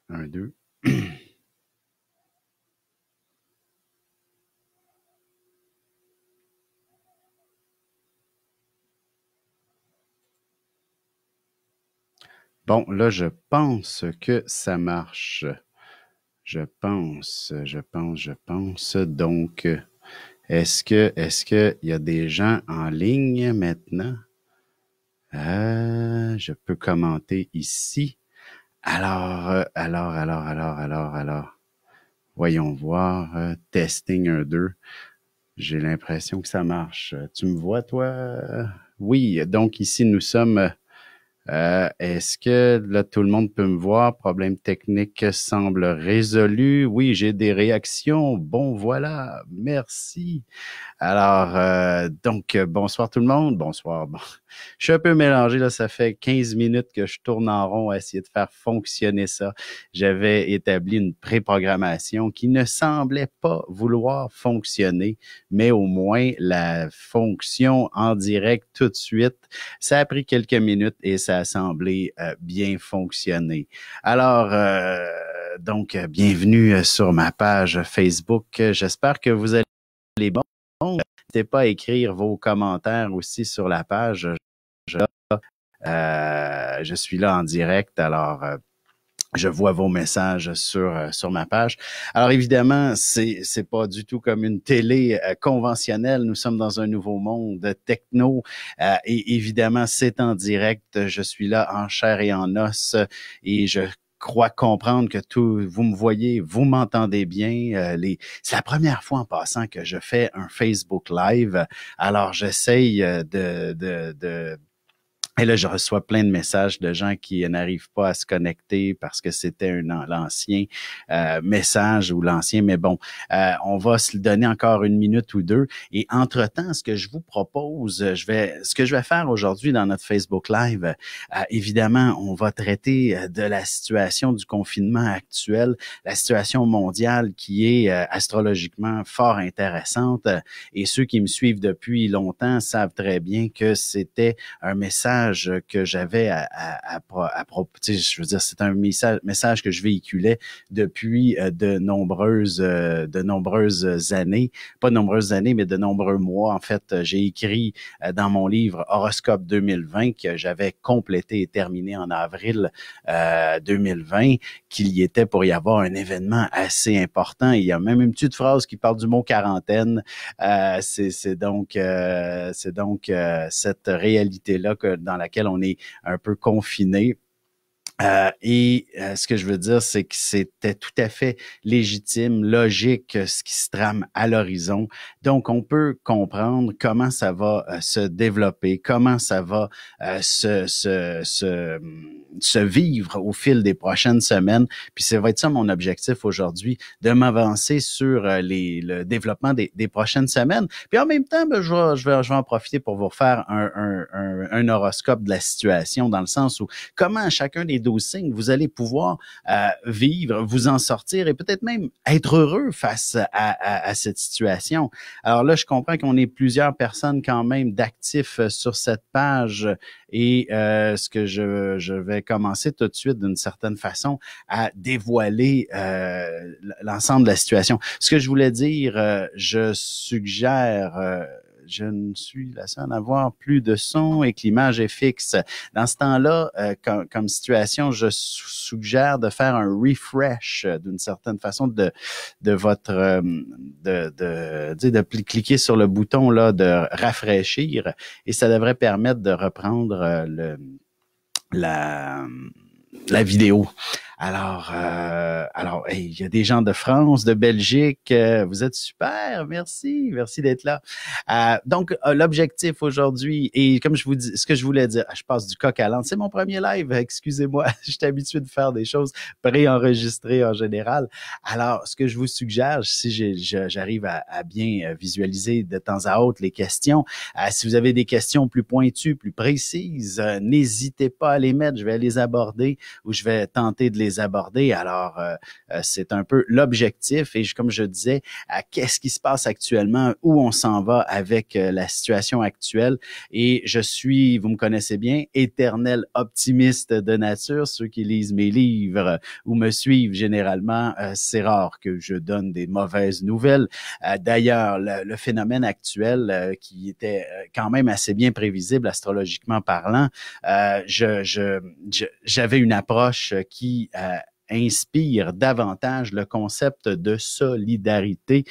Un, deux. Bon, là, je pense que ça marche. Je pense. Donc, est-ce qu'il y a des gens en ligne maintenant? Je peux commenter ici. Alors. Voyons voir. Testing 1, 2. J'ai l'impression que ça marche. Tu me vois, toi? Oui, donc ici, nous sommes... est-ce que là, tout le monde peut me voir? Problème technique semble résolu. Oui, j'ai des réactions. Bon, voilà. Merci. Alors, bonsoir tout le monde. Bonsoir. Bon, je suis un peu mélangé, là. Ça fait 15 minutes que je tourne en rond à essayer de faire fonctionner ça. J'avais établi une préprogrammation qui ne semblait pas vouloir fonctionner, mais au moins la fonction en direct tout de suite, ça a pris quelques minutes et ça a semblé bien fonctionner. Alors, bienvenue sur ma page Facebook. J'espère que vous allez bon. N'hésitez pas à écrire vos commentaires aussi sur la page. Je suis là en direct, alors je vois vos messages sur ma page. Alors évidemment, c'est pas du tout comme une télé conventionnelle. Nous sommes dans un nouveau monde techno et évidemment, c'est en direct. Je suis là en chair et en os et je crois comprendre que vous me voyez, vous m'entendez bien. C'est la première fois en passant que je fais un Facebook Live. Alors j'essaye et là, je reçois plein de messages de gens qui n'arrivent pas à se connecter parce que c'était l'ancien message ou l'ancien. Mais bon, on va se donner encore une minute ou deux. Et entre-temps, ce que je vous propose, ce que je vais faire aujourd'hui dans notre Facebook Live, évidemment, on va traiter de la situation du confinement actuel, la situation mondiale qui est astrologiquement fort intéressante. Et ceux qui me suivent depuis longtemps savent très bien que c'était un message que j'avais je veux dire, c'est un message que je véhiculais depuis de nombreuses années, pas de nombreuses années, mais de nombreux mois. En fait, j'ai écrit dans mon livre Horoscope 2020 que j'avais complété et terminé en avril 2020, qu'il y était pour y avoir un événement assez important. Il y a même une petite phrase qui parle du mot quarantaine. C'est donc cette réalité-là dans laquelle on est un peu confiné. Ce que je veux dire, c'est que c'était tout à fait légitime, logique, ce qui se trame à l'horizon. Donc, on peut comprendre comment ça va se développer, comment ça va se vivre au fil des prochaines semaines. Puis, ça va être ça mon objectif aujourd'hui, de m'avancer sur le développement des prochaines semaines. Puis, en même temps, je vais en profiter pour vous refaire un horoscope de la situation, dans le sens où comment chacun des 12 signes, vous allez pouvoir vivre, vous en sortir et peut-être même être heureux face à cette situation. Alors là, je comprends qu'on est plusieurs personnes quand même d'actifs sur cette page et ce que je vais commencer tout de suite d'une certaine façon à dévoiler l'ensemble de la situation. Ce que je voulais dire, je suggère... je ne suis la seule à avoir plus de son et que l'image est fixe. Dans ce temps-là, comme situation, je suggère de faire un refresh d'une certaine façon de votre de cliquer sur le bouton là de rafraîchir et ça devrait permettre de reprendre la vidéo. Alors, hey, il y a des gens de France, de Belgique. Vous êtes super. Merci d'être là. Donc, l'objectif aujourd'hui, et comme je vous dis, ce que je voulais dire, je passe du coq à l'âne. C'est mon premier live. Excusez-moi, je suis habitué de faire des choses préenregistrées en général. Alors, ce que je vous suggère, si j'arrive à bien visualiser de temps à autre les questions, si vous avez des questions plus pointues, plus précises, n'hésitez pas à les mettre. Je vais les aborder ou je vais tenter de les aborder. Alors, c'est un peu l'objectif. Et comme je disais, qu'est-ce qui se passe actuellement, où on s'en va avec la situation actuelle. Et je suis, vous me connaissez bien, éternel optimiste de nature. Ceux qui lisent mes livres ou me suivent généralement, c'est rare que je donne des mauvaises nouvelles. D'ailleurs, le phénomène actuel qui était quand même assez bien prévisible astrologiquement parlant, j'avais une approche qui inspire davantage le concept de solidarité,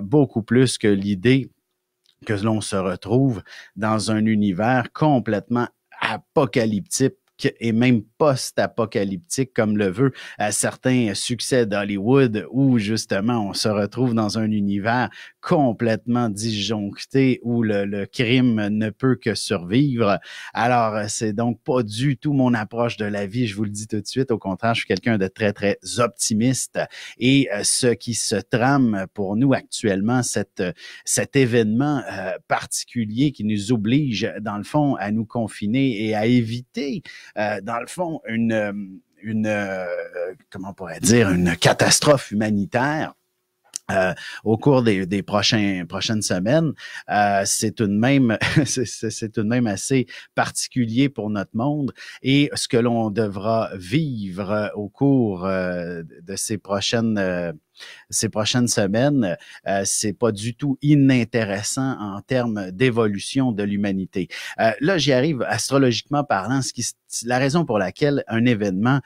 beaucoup plus que l'idée que l'on se retrouve dans un univers complètement apocalyptique et même post-apocalyptique comme le veut certains succès d'Hollywood où justement on se retrouve dans un univers complètement disjoncté où le crime ne peut que survivre. Alors, c'est donc pas du tout mon approche de la vie, je vous le dis tout de suite. Au contraire, je suis quelqu'un de très, très optimiste et ce qui se trame pour nous actuellement, cet événement particulier qui nous oblige, dans le fond, à nous confiner et à éviter dans le fond, comment on pourrait dire, une catastrophe humanitaire. Au cours des prochaines semaines, c'est tout de même c'est tout de même assez particulier pour notre monde et ce que l'on devra vivre au cours de ces prochaines semaines, c'est pas du tout inintéressant en termes d'évolution de l'humanité. Là, j'y arrive astrologiquement parlant, la raison pour laquelle un événement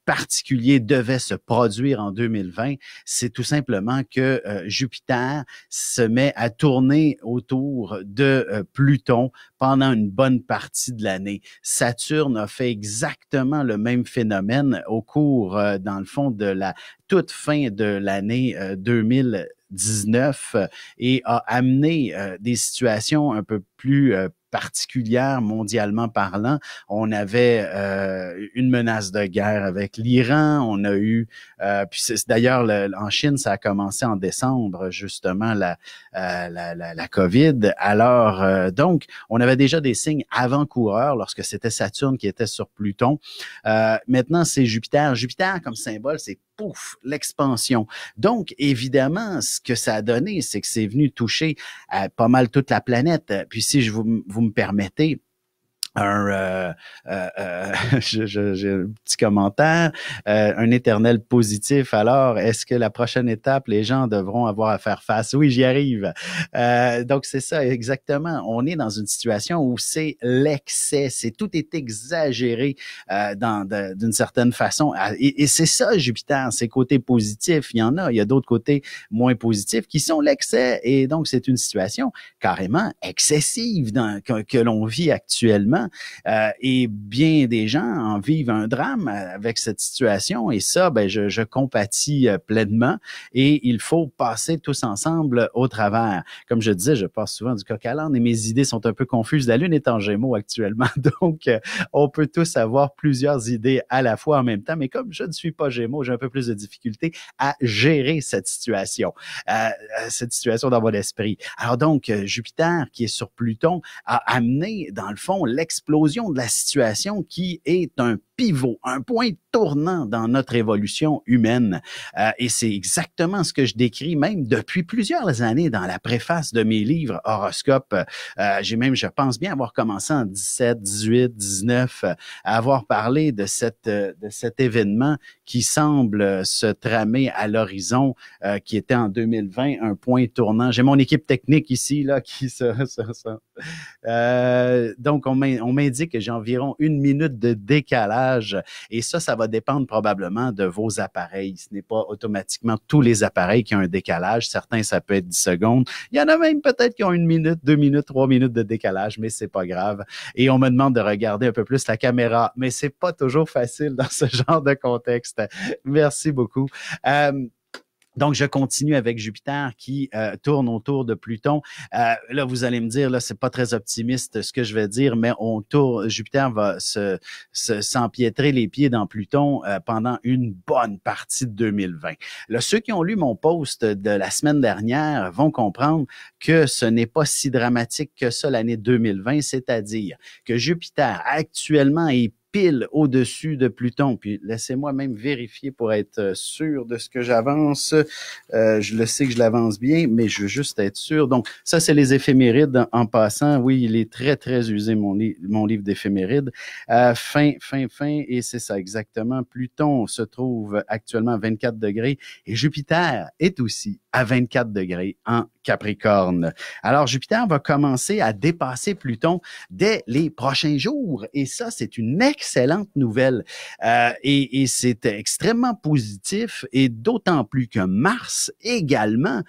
particulier devait se produire en 2020, c'est tout simplement que Jupiter se met à tourner autour de Pluton pendant une bonne partie de l'année. Saturne a fait exactement le même phénomène au cours, dans le fond, de la toute fin de l'année 2019 et a amené des situations un peu plus particulière mondialement parlant. On avait une menace de guerre avec l'Iran. On a eu, puis d'ailleurs en Chine, ça a commencé en décembre justement la COVID. Alors donc, on avait déjà des signes avant-coureurs lorsque c'était Saturne qui était sur Pluton. Maintenant, c'est Jupiter. Jupiter comme symbole, c'est pouf, l'expansion. Donc, évidemment, ce que ça a donné, c'est que c'est venu toucher pas mal toute la planète. Puis si vous me permettez, j'ai un petit commentaire, un éternel positif. Alors, est-ce que la prochaine étape, les gens devront avoir à faire face? Oui, j'y arrive. Donc, c'est ça, exactement. On est dans une situation où c'est l'excès, tout est exagéré d'une certaine façon. Et c'est ça, Jupiter, c'est côté positif. Il y a d'autres côtés moins positifs qui sont l'excès. Et donc, c'est une situation carrément excessive que l'on vit actuellement. Et bien des gens en vivent un drame avec cette situation et ça, ben je compatis pleinement et il faut passer tous ensemble au travers. Comme je disais, je passe souvent du coq à l'âne et mes idées sont un peu confuses. La Lune est en Gémeaux actuellement, donc on peut tous avoir plusieurs idées à la fois en même temps, mais comme je ne suis pas Gémeaux, j'ai un peu plus de difficulté à gérer cette situation dans mon esprit. Alors donc, Jupiter, qui est sur Pluton, a amené, dans le fond, l'explosion de la situation qui est un pivot, un point tournant dans notre évolution humaine. Et c'est exactement ce que je décris même depuis plusieurs années dans la préface de mes livres horoscopes. J'ai même, je pense bien avoir commencé en 17, 18, 19 à avoir parlé de cet événement qui semble se tramer à l'horizon, qui était en 2020 un point tournant. J'ai mon équipe technique ici là qui donc on m'indique que j'ai environ 1 minute de décalage et ça va dépendre probablement de vos appareils. Ce n'est pas automatiquement tous les appareils qui ont un décalage. Certains, ça peut être 10 secondes. Il y en a même peut-être qui ont 1 minute, 2 minutes, 3 minutes de décalage, mais c'est pas grave. Et on me demande de regarder un peu plus la caméra, mais c'est pas toujours facile dans ce genre de contexte. Merci beaucoup. Donc, je continue avec Jupiter qui tourne autour de Pluton. Là, vous allez me dire, là, c'est pas très optimiste ce que je vais dire, mais Jupiter va s'empiétrer les pieds dans Pluton pendant une bonne partie de 2020. Là, ceux qui ont lu mon post de la semaine dernière vont comprendre que ce n'est pas si dramatique que ça l'année 2020, c'est-à-dire que Jupiter actuellement est pile au-dessus de Pluton. Puis laissez-moi même vérifier pour être sûr de ce que j'avance. Je le sais que je l'avance bien, mais je veux juste être sûr. Donc, ça, c'est les éphémérides en passant. Oui, il est très, très usé, mon livre d'éphémérides. Fin, et c'est ça exactement. Pluton se trouve actuellement à 24 degrés et Jupiter est aussi à 24 degrés en Capricorne. Alors, Jupiter va commencer à dépasser Pluton dès les prochains jours. Et ça, c'est une excellente nouvelle. Et c'est extrêmement positif et d'autant plus que Mars également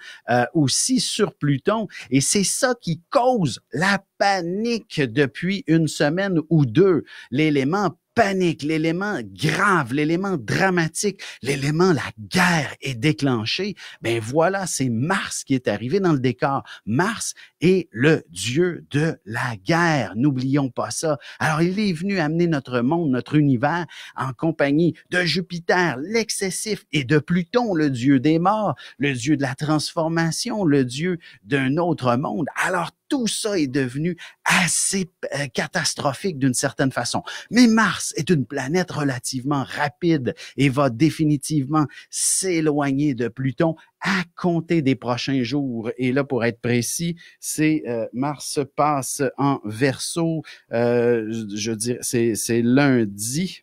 aussi sur Pluton. Et c'est ça qui cause la panique depuis une semaine ou deux. L'élément panique, l'élément grave, l'élément dramatique, l'élément la guerre est déclenchée, ben voilà, c'est Mars qui est arrivé dans le décor. Mars est le dieu de la guerre, n'oublions pas ça. Alors, il est venu amener notre monde, notre univers, en compagnie de Jupiter, l'excessif, et de Pluton, le dieu des morts, le dieu de la transformation, le dieu d'un autre monde. Alors, tout ça est devenu assez catastrophique d'une certaine façon. Mais Mars est une planète relativement rapide et va définitivement s'éloigner de Pluton à compter des prochains jours. Et là, pour être précis, c'est Mars passe en Verseau, je dirais, c'est lundi.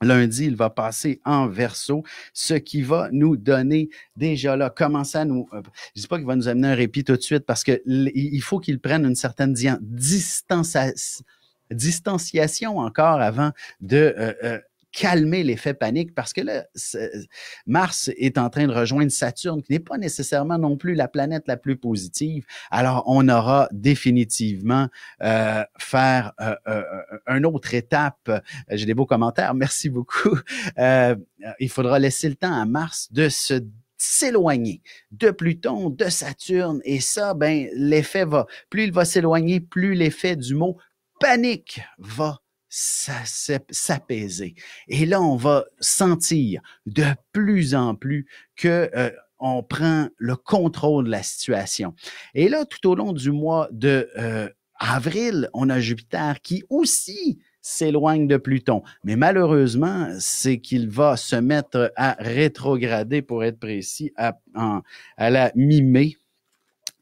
Lundi, il va passer en Verseau, ce qui va nous donner déjà là, commencer à nous... je dis pas qu'il va nous amener un répit tout de suite parce que il faut qu'il prenne une certaine distanciation encore avant de calmer l'effet panique parce que là, Mars est en train de rejoindre Saturne, qui n'est pas nécessairement non plus la planète la plus positive. Alors, on aura définitivement faire une autre étape. J'ai des beaux commentaires, merci beaucoup. Il faudra laisser le temps à Mars de s'éloigner de Pluton, de Saturne, et ça, ben, l'effet va, plus il va s'éloigner, plus l'effet du mot panique va s'apaiser. Et là, on va sentir de plus en plus que on prend le contrôle de la situation. Et là, tout au long du mois de avril, on a Jupiter qui aussi s'éloigne de Pluton. Mais malheureusement, c'est qu'il va se mettre à rétrograder, pour être précis, à la mi-mai.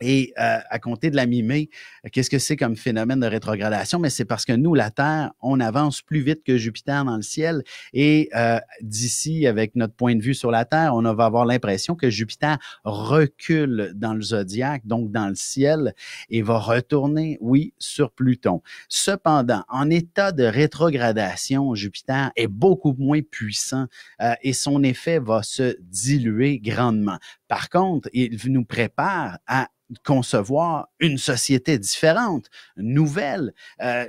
Et à compter de la mi-mai, qu'est-ce que c'est comme phénomène de rétrogradation? Mais c'est parce que nous, la Terre, on avance plus vite que Jupiter dans le ciel. Et d'ici, avec notre point de vue sur la Terre, on va avoir l'impression que Jupiter recule dans le zodiaque, donc dans le ciel, et va retourner, oui, sur Pluton. Cependant, en état de rétrogradation, Jupiter est beaucoup moins puissant et son effet va se diluer grandement. Par contre, il nous prépare à concevoir une société différente, nouvelle,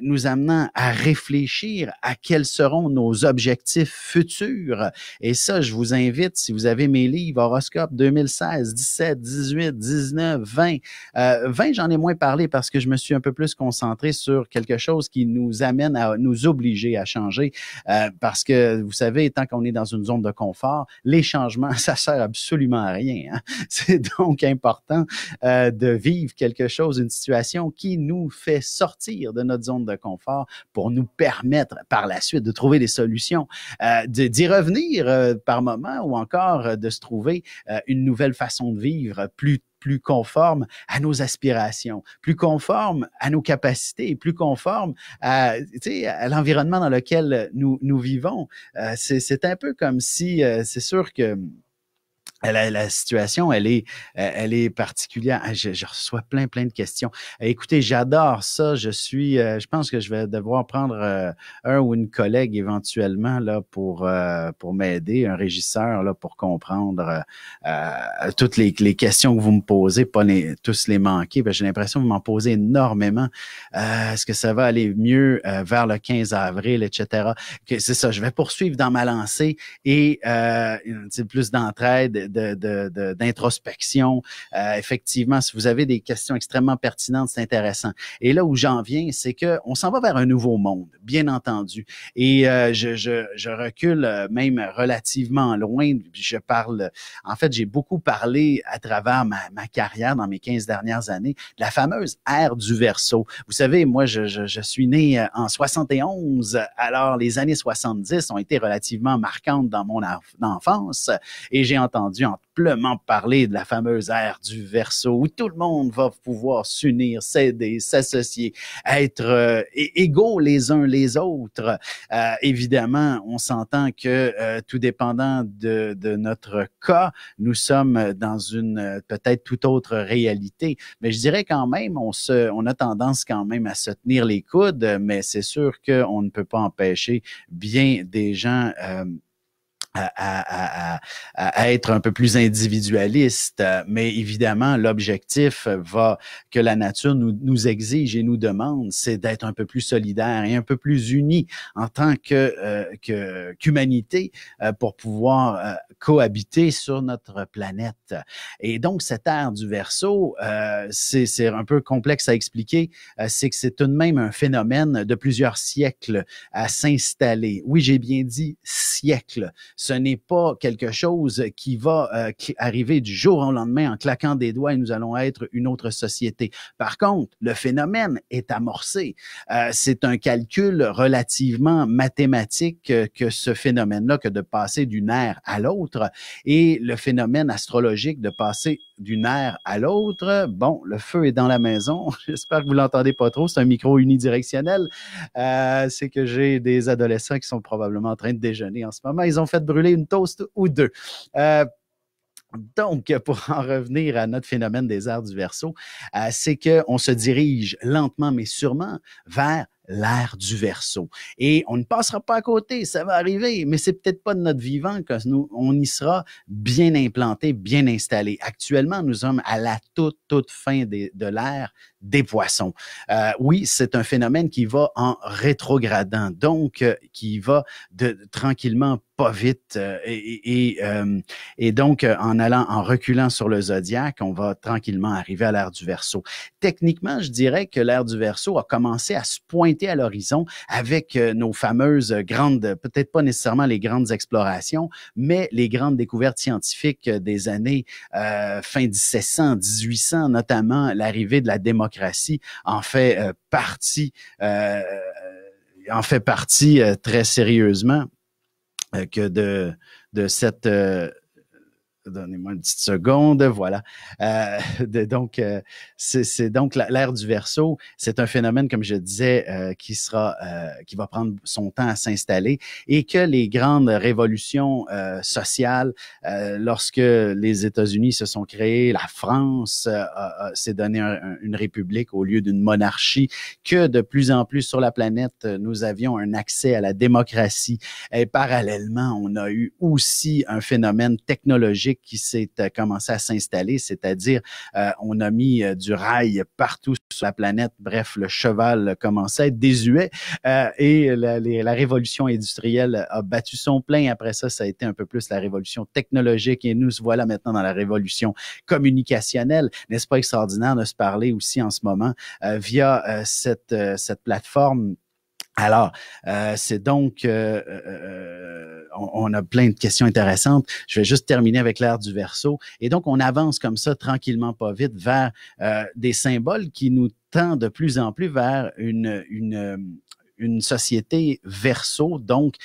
nous amenant à réfléchir à quels seront nos objectifs futurs. Et ça, je vous invite, si vous avez mes livres, Horoscope 2016, 17, 18, 19, 20. 20, j'en ai moins parlé parce que je me suis un peu plus concentré sur quelque chose qui nous amène à nous obliger à changer. Parce que, vous savez, tant qu'on est dans une zone de confort, les changements, ça sert absolument à rien. Hein? C'est donc important de vivre quelque chose, une situation qui nous fait sortir de notre zone de confort pour nous permettre par la suite de trouver des solutions, d'y revenir par moment ou encore de se trouver une nouvelle façon de vivre plus conforme à nos aspirations, plus conforme à nos capacités, plus conforme à l'environnement dans lequel nous vivons. C'est un peu comme si, c'est sûr que la situation, elle est particulière. Je reçois plein de questions. Écoutez, j'adore ça. Je pense que je vais devoir prendre un ou une collègue éventuellement là pour m'aider, un régisseur là pour comprendre toutes les questions que vous me posez, pas tous les manquer. J'ai l'impression que vous m'en posez énormément. Est-ce que ça va aller mieux vers le 15 avril, etc. C'est ça. Je vais poursuivre dans ma lancée et plus d'entraide, d'introspection. Effectivement, si vous avez des questions extrêmement pertinentes, c'est intéressant. Et là où j'en viens, c'est que on s'en va vers un nouveau monde, bien entendu. Et je recule même relativement loin. Je parle, en fait, j'ai beaucoup parlé à travers ma carrière dans mes 15 dernières années de la fameuse ère du Verseau. Vous savez, moi, je suis né en 71, alors les années 70 ont été relativement marquantes dans mon enfance et j'ai entendu amplement parler de la fameuse ère du Verseau où tout le monde va pouvoir s'unir, s'aider, s'associer, être égaux les uns les autres. Évidemment, on s'entend que tout dépendant de notre cas, nous sommes dans une peut-être toute autre réalité. Mais je dirais quand même, on a tendance quand même à se tenir les coudes, mais c'est sûr qu'on ne peut pas empêcher bien des gens à être un peu plus individualiste, mais évidemment, l'objectif que la nature nous exige et nous demande, c'est d'être un peu plus solidaire et un peu plus unis en tant qu'humanité pour pouvoir cohabiter sur notre planète. Et donc, cette ère du Verseau, c'est un peu complexe à expliquer, c'est que c'est tout de même un phénomène de plusieurs siècles à s'installer. Oui, j'ai bien dit siècles. Ce n'est pas quelque chose qui va arriver du jour au lendemain en claquant des doigts et nous allons être une autre société. Par contre, le phénomène est amorcé. C'est un calcul relativement mathématique que ce phénomène-là, que de passer d'une ère à l'autre, et le phénomène astrologique de passer d'une ère à l'autre. Bon, le feu est dans la maison. J'espère que vous l'entendez pas trop. C'est un micro unidirectionnel. C'est que j'ai des adolescents qui sont probablement en train de déjeuner en ce moment. Ils ont fait brûler une toast ou deux. Donc, pour en revenir à notre phénomène des aires du Verseau, c'est qu'on se dirige lentement mais sûrement vers l'ère du Verseau. Et on ne passera pas à côté, ça va arriver, mais c'est peut-être pas de notre vivant que on y sera bien implanté, bien installé. Actuellement, nous sommes à la toute fin de l'ère des poissons. Oui, c'est un phénomène qui va en rétrogradant, donc qui va tranquillement, pas vite, et donc en reculant sur le zodiaque, on va tranquillement arriver à l'ère du Verseau. Techniquement, je dirais que l'ère du Verseau a commencé à se pointer à l'horizon avec nos fameuses grandes, peut-être pas nécessairement les grandes explorations, mais les grandes découvertes scientifiques des années fin 1700, 1800, notamment l'arrivée de la démocratie en fait partie très sérieusement que de cette donnez-moi une petite seconde, voilà. Donc, c'est donc l'ère du Verseau. C'est un phénomène, comme je disais, qui va prendre son temps à s'installer et que les grandes révolutions sociales, lorsque les États-Unis se sont créés, la France s'est donné une république au lieu d'une monarchie, que de plus en plus sur la planète, nous avions un accès à la démocratie. Et parallèlement, on a eu aussi un phénomène technologique qui s'est commencé à s'installer, c'est-à-dire on a mis du rail partout sur la planète. Bref, le cheval commençait à être désuet et la révolution industrielle a battu son plein. Après ça, ça a été un peu plus la révolution technologique et nous voilà maintenant dans la révolution communicationnelle. N'est-ce pas extraordinaire de se parler aussi en ce moment via cette plateforme? Alors, c'est donc, on a plein de questions intéressantes. Je vais juste terminer avec l'ère du Verseau. Et donc, on avance comme ça, tranquillement, pas vite, vers des symboles qui nous tendent de plus en plus vers une société Verseau, donc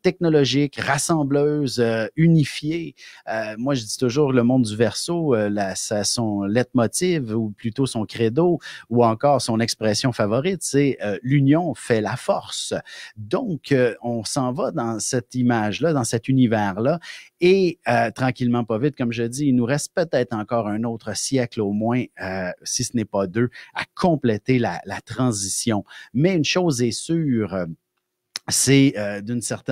technologique, rassembleuse, unifiée. Moi, je dis toujours le monde du Verseau, son leitmotiv ou plutôt son credo ou encore son expression favorite, c'est l'union fait la force. Donc, on s'en va dans cette image-là, dans cet univers-là et tranquillement, pas vite, comme je dis, il nous reste peut-être encore un autre siècle au moins, si ce n'est pas deux, à compléter la transition. Mais une chose est sûre, c'est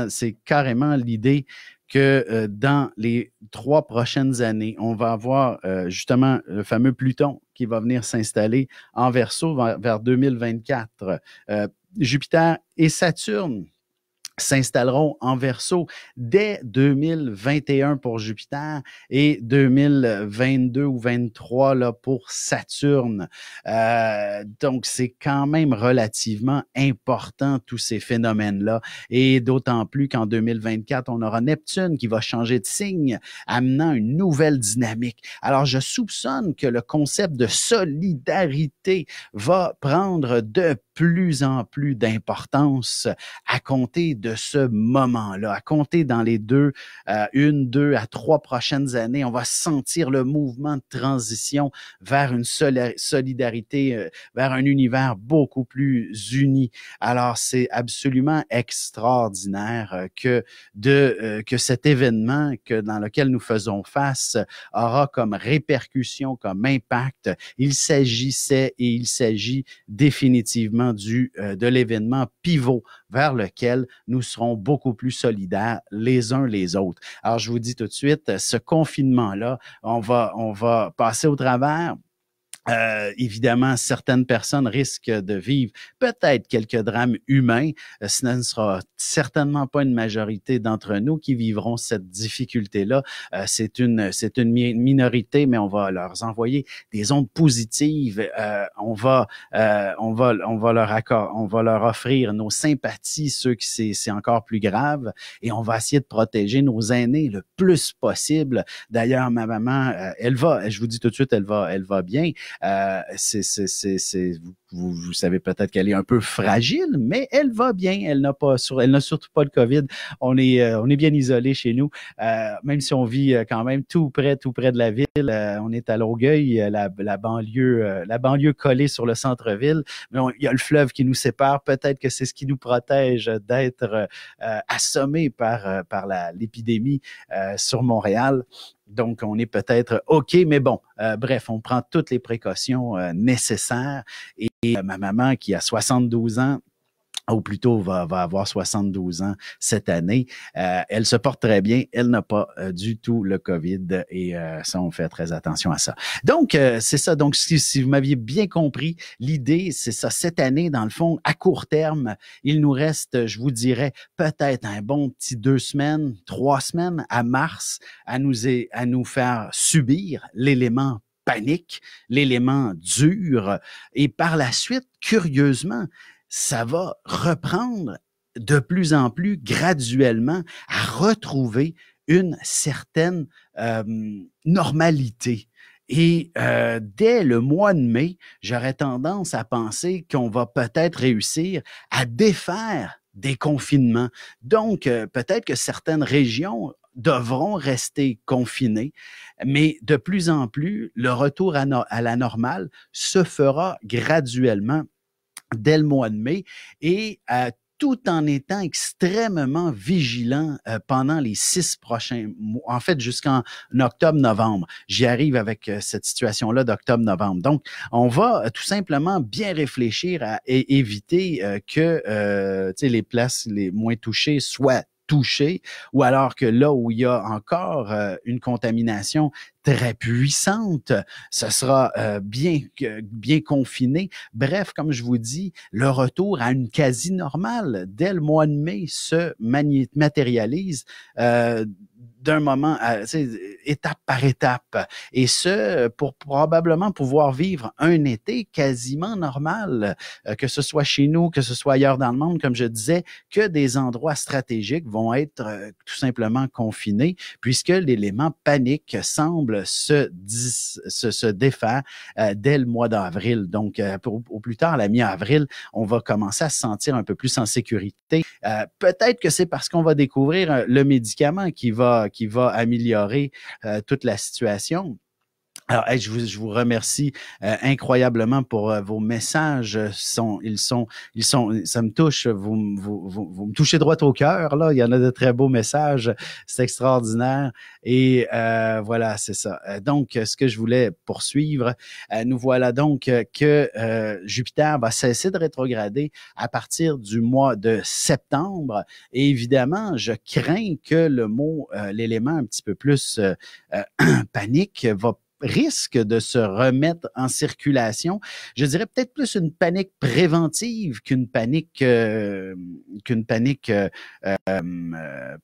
c'est carrément l'idée que dans les 3 prochaines années, on va avoir justement le fameux Pluton qui va venir s'installer en Verseau vers 2024. Jupiter et Saturne s'installeront en Verseau dès 2021 pour Jupiter et 2022 ou 23 là, pour Saturne. Donc, c'est quand même relativement important, tous ces phénomènes-là. Et d'autant plus qu'en 2024, on aura Neptune qui va changer de signe, amenant une nouvelle dynamique. Alors, je soupçonne que le concept de solidarité va prendre de plus en plus d'importance à compter de ce moment-là, à compter dans les 2 à 3 prochaines années. On va sentir le mouvement de transition vers une solidarité, vers un univers beaucoup plus uni. Alors, c'est absolument extraordinaire que cet événement dans lequel nous faisons face aura comme répercussion, comme impact. Il s'agissait et il s'agit définitivement de l'événement pivot vers lequel nous serons beaucoup plus solidaires les uns les autres. Alors, je vous dis tout de suite, ce confinement-là, on va passer au travers. Évidemment, certaines personnes risquent de vivre peut-être quelques drames humains. Ce ne sera certainement pas une majorité d'entre nous qui vivront cette difficulté-là. C'est une minorité, mais on va leur envoyer des ondes positives. On va leur offrir nos sympathies, ceux qui c'est encore plus grave, et on va essayer de protéger nos aînés le plus possible. D'ailleurs, ma maman, elle va, je vous dis tout de suite, elle va bien. Vous savez peut-être qu'elle est un peu fragile, mais elle va bien. Elle n'a surtout pas de COVID. On est bien isolé chez nous, même si on vit quand même tout près de la ville. On est à Longueuil, la banlieue collée sur le centre-ville. Mais il y a le fleuve qui nous sépare. Peut-être que c'est ce qui nous protège d'être assommés par l'épidémie sur Montréal. Donc, on est peut-être OK, mais bon, bref, on prend toutes les précautions nécessaires. Et ma maman, qui a 72 ans, ou plutôt va avoir 72 ans cette année, elle se porte très bien, elle n'a pas du tout le COVID et ça, on fait très attention à ça. Donc, c'est ça. Donc, si vous m'aviez bien compris, l'idée, c'est ça. Cette année, dans le fond, à court terme, il nous reste, je vous dirais, peut-être un bon petit 2 semaines, 3 semaines à mars à nous faire subir l'élément panique, l'élément dur. Et par la suite, curieusement, ça va reprendre de plus en plus graduellement à retrouver une certaine normalité. Et dès le mois de mai, j'aurais tendance à penser qu'on va peut-être réussir à défaire des confinements. Donc, peut-être que certaines régions devront rester confinées, mais de plus en plus, le retour à la normale se fera graduellement dès le mois de mai et tout en étant extrêmement vigilant pendant les 6 prochains mois, en fait jusqu'en octobre-novembre. J'y arrive avec cette situation-là d'octobre-novembre. Donc, on va tout simplement bien réfléchir à éviter que les places les moins touchées soient touchées, ou alors que là où il y a encore une contamination très puissante, ce sera bien confiné. Bref, comme je vous dis, le retour à une quasi-normale dès le mois de mai se matérialise d'un moment, étape par étape. Et ce, pour probablement pouvoir vivre un été quasiment normal, que ce soit chez nous, que ce soit ailleurs dans le monde, comme je disais, que des endroits stratégiques vont être tout simplement confinés, puisque l'élément panique semble se défaire dès le mois d'avril. Donc, au plus tard, la mi-avril, on va commencer à se sentir un peu plus en sécurité. Peut-être que c'est parce qu'on va découvrir le médicament qui va améliorer toute la situation. Alors, je vous remercie incroyablement pour vos messages. Ça me touche. Vous me touchez droit au cœur. Là, il y en a de très beaux messages. C'est extraordinaire. Et voilà, c'est ça. Donc, ce que je voulais poursuivre, nous voilà donc que Jupiter va cesser de rétrograder à partir du mois de septembre. Et évidemment, je crains que l'élément un petit peu plus panique va risque de se remettre en circulation. Je dirais peut-être plus une panique préventive qu'une panique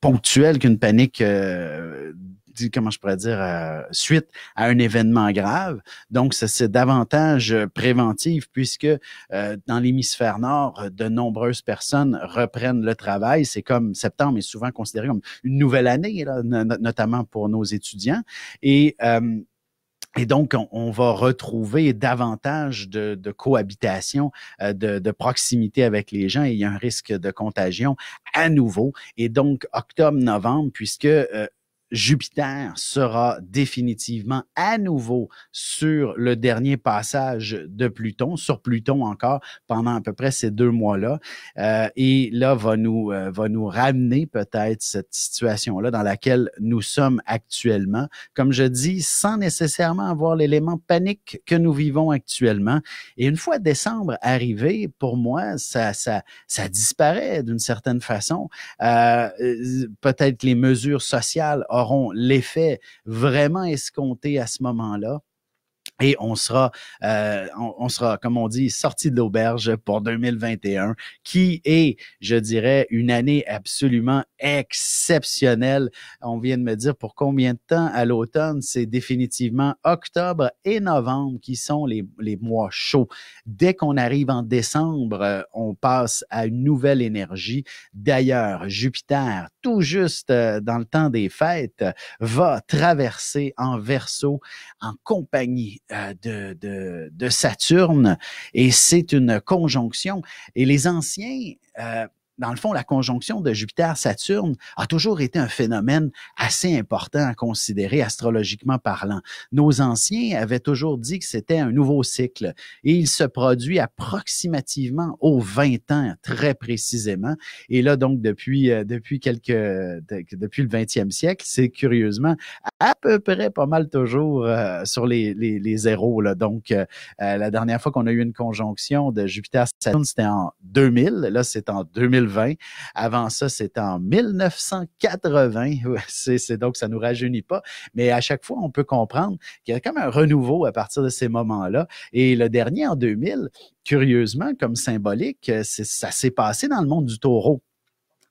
ponctuelle, qu'une panique comment je pourrais dire, suite à un événement grave. Donc, c'est davantage préventif puisque dans l'hémisphère nord, de nombreuses personnes reprennent le travail. C'est comme septembre est souvent considéré comme une nouvelle année, là, notamment pour nos étudiants. Et donc, on va retrouver davantage de cohabitation, de proximité avec les gens et il y a un risque de contagion à nouveau. Et donc, octobre-novembre, puisque Jupiter sera définitivement à nouveau sur le dernier passage de Pluton, sur Pluton encore, pendant à peu près ces 2 mois-là. Et là, va nous ramener peut-être cette situation-là dans laquelle nous sommes actuellement. Comme je dis, sans nécessairement avoir l'élément panique que nous vivons actuellement. Et une fois décembre arrivé, pour moi, ça disparaît d'une certaine façon. Peut-être les mesures sociales auront l'effet vraiment escompté à ce moment-là. Et on sera, comme on dit, sorti de l'auberge pour 2021, qui est, je dirais, une année absolument exceptionnelle. On vient de me dire pour combien de temps à l'automne, c'est définitivement octobre et novembre qui sont les mois chauds. Dès qu'on arrive en décembre, on passe à une nouvelle énergie. D'ailleurs, Jupiter, tout juste dans le temps des fêtes, va traverser en Verseau en compagnie de Saturne et c'est une conjonction. Et les anciens, dans le fond, la conjonction de Jupiter-Saturne a toujours été un phénomène assez important à considérer astrologiquement parlant. Nos anciens avaient toujours dit que c'était un nouveau cycle et il se produit approximativement aux 20 ans, très précisément. Et là, donc, depuis le 20e siècle, c'est curieusement à peu près pas mal toujours sur les zéros, là. Donc, la dernière fois qu'on a eu une conjonction de Jupiter-Saturne, c'était en 2000. Là, c'est en 2020. Avant ça, c'était en 1980. Donc, ça nous rajeunit pas. Mais à chaque fois, on peut comprendre qu'il y a comme un renouveau à partir de ces moments-là. Et le dernier, en 2000, curieusement, comme symbolique, ça s'est passé dans le monde du taureau.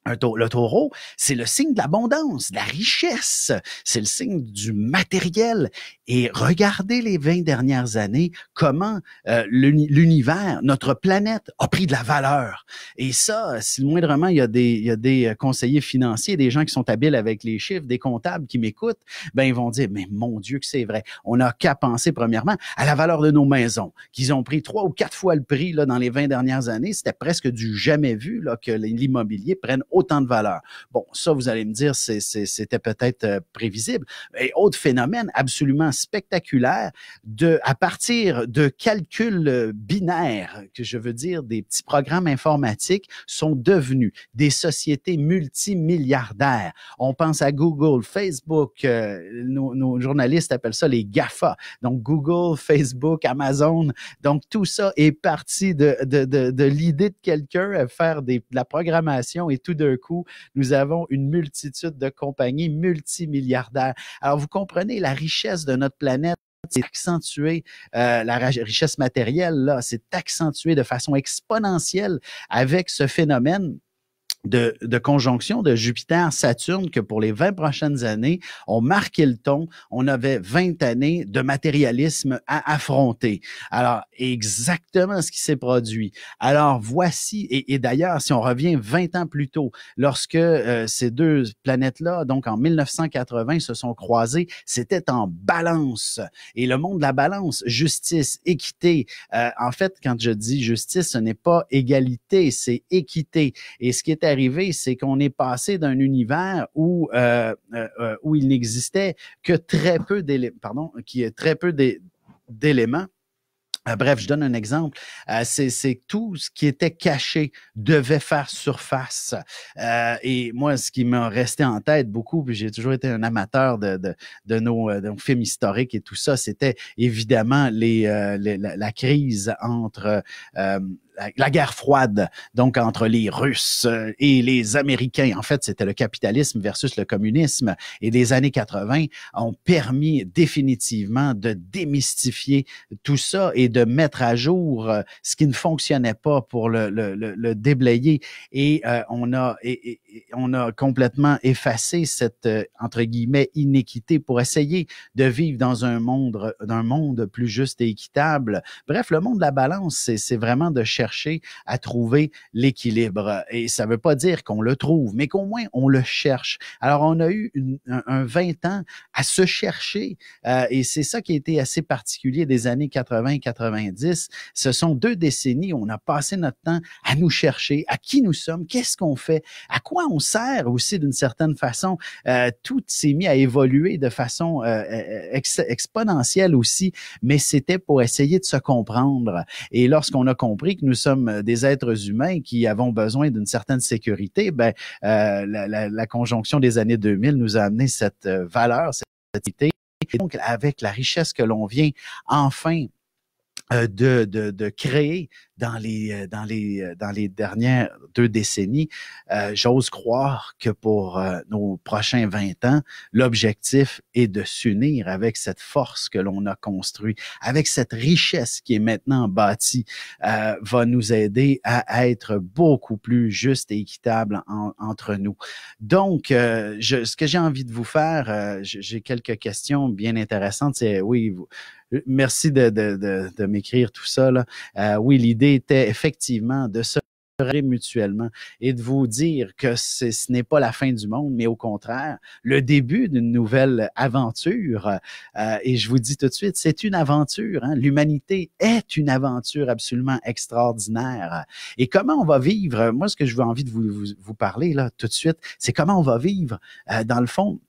Le taureau, c'est le signe de l'abondance, de la richesse, c'est le signe du matériel. Et regardez les 20 dernières années, comment l'univers, notre planète a pris de la valeur. Et ça, si moindrement, il y a des conseillers financiers, des gens qui sont habiles avec les chiffres, des comptables qui m'écoutent, ben ils vont dire, mais mon Dieu que c'est vrai. On n'a qu'à penser premièrement à la valeur de nos maisons, qu'ils ont pris 3 ou 4 fois le prix là, dans les 20 dernières années. C'était presque du jamais vu là, que l'immobilier prenne autant de valeur. Bon, ça, vous allez me dire, c'était peut-être prévisible. Et autre phénomène absolument spectaculaire, à partir de calculs binaires, que je veux dire des petits programmes informatiques, sont devenus des sociétés multimilliardaires. On pense à Google, Facebook, nos journalistes appellent ça les GAFA. Donc, Google, Facebook, Amazon. Donc, tout ça est parti de l'idée de quelqu'un à faire de la programmation et tout d'un coup, nous avons une multitude de compagnies multimilliardaires. Alors, vous comprenez la richesse de notre planète. C'est accentué, la richesse matérielle, là, c'est accentué de façon exponentielle avec ce phénomène de conjonction de Jupiter-Saturne que pour les 20 prochaines années, on marquait le ton. On avait 20 années de matérialisme à affronter. Alors, exactement ce qui s'est produit. Alors, voici, et d'ailleurs, si on revient 20 ans plus tôt, lorsque ces deux planètes-là, donc en 1980, se sont croisées, c'était en balance. Et le monde de la balance, justice, équité, en fait, quand je dis justice, ce n'est pas égalité, c'est équité. Et ce qui est arrivé, c'est qu'on est passé d'un univers où il n'existait que très peu d'éléments. Bref, je donne un exemple. C'est tout ce qui était caché devait faire surface. Et moi, ce qui m'a resté en tête beaucoup, puis j'ai toujours été un amateur de nos films historiques et tout ça, c'était évidemment la crise entre la guerre froide, donc entre les Russes et les Américains. En fait, c'était le capitalisme versus le communisme. Et les années 80 ont permis définitivement de démystifier tout ça et de mettre à jour ce qui ne fonctionnait pas pour le déblayer. Et on a complètement effacé cette, entre guillemets, inéquité pour essayer de vivre dans un monde plus juste et équitable. Bref, le monde de la balance, c'est vraiment de chercher à trouver l'équilibre. Et ça ne veut pas dire qu'on le trouve, mais qu'au moins on le cherche. Alors, on a eu un 20 ans à se chercher et c'est ça qui a été assez particulier des années 80 et 90. Ce sont 2 décennies où on a passé notre temps à nous chercher, à qui nous sommes, qu'est-ce qu'on fait, à quoi on sert aussi d'une certaine façon. Tout s'est mis à évoluer de façon exponentielle aussi, mais c'était pour essayer de se comprendre. Et lorsqu'on a compris que nous sommes des êtres humains qui avons besoin d'une certaine sécurité, ben la conjonction des années 2000 nous a amené cette valeur, cette idée. Et donc, avec la richesse que l'on vient enfin de créer dans les dernières 2 décennies, j'ose croire que pour nos prochains 20 ans, l'objectif est de s'unir avec cette force que l'on a construite, avec cette richesse qui est maintenant bâtie, va nous aider à être beaucoup plus juste et équitable entre nous. Donc, ce que j'ai envie de vous faire, j'ai quelques questions bien intéressantes. C'est oui, merci de m'écrire tout ça, là. Oui, l'idée était effectivement de se rassurer mutuellement et de vous dire que ce n'est pas la fin du monde, mais au contraire, le début d'une nouvelle aventure. Et je vous dis tout de suite, c'est une aventure. Hein? L'humanité est une aventure absolument extraordinaire. Et comment on va vivre? Moi, ce que je veux envie de vous parler là tout de suite, c'est comment on va vivre dans le fond.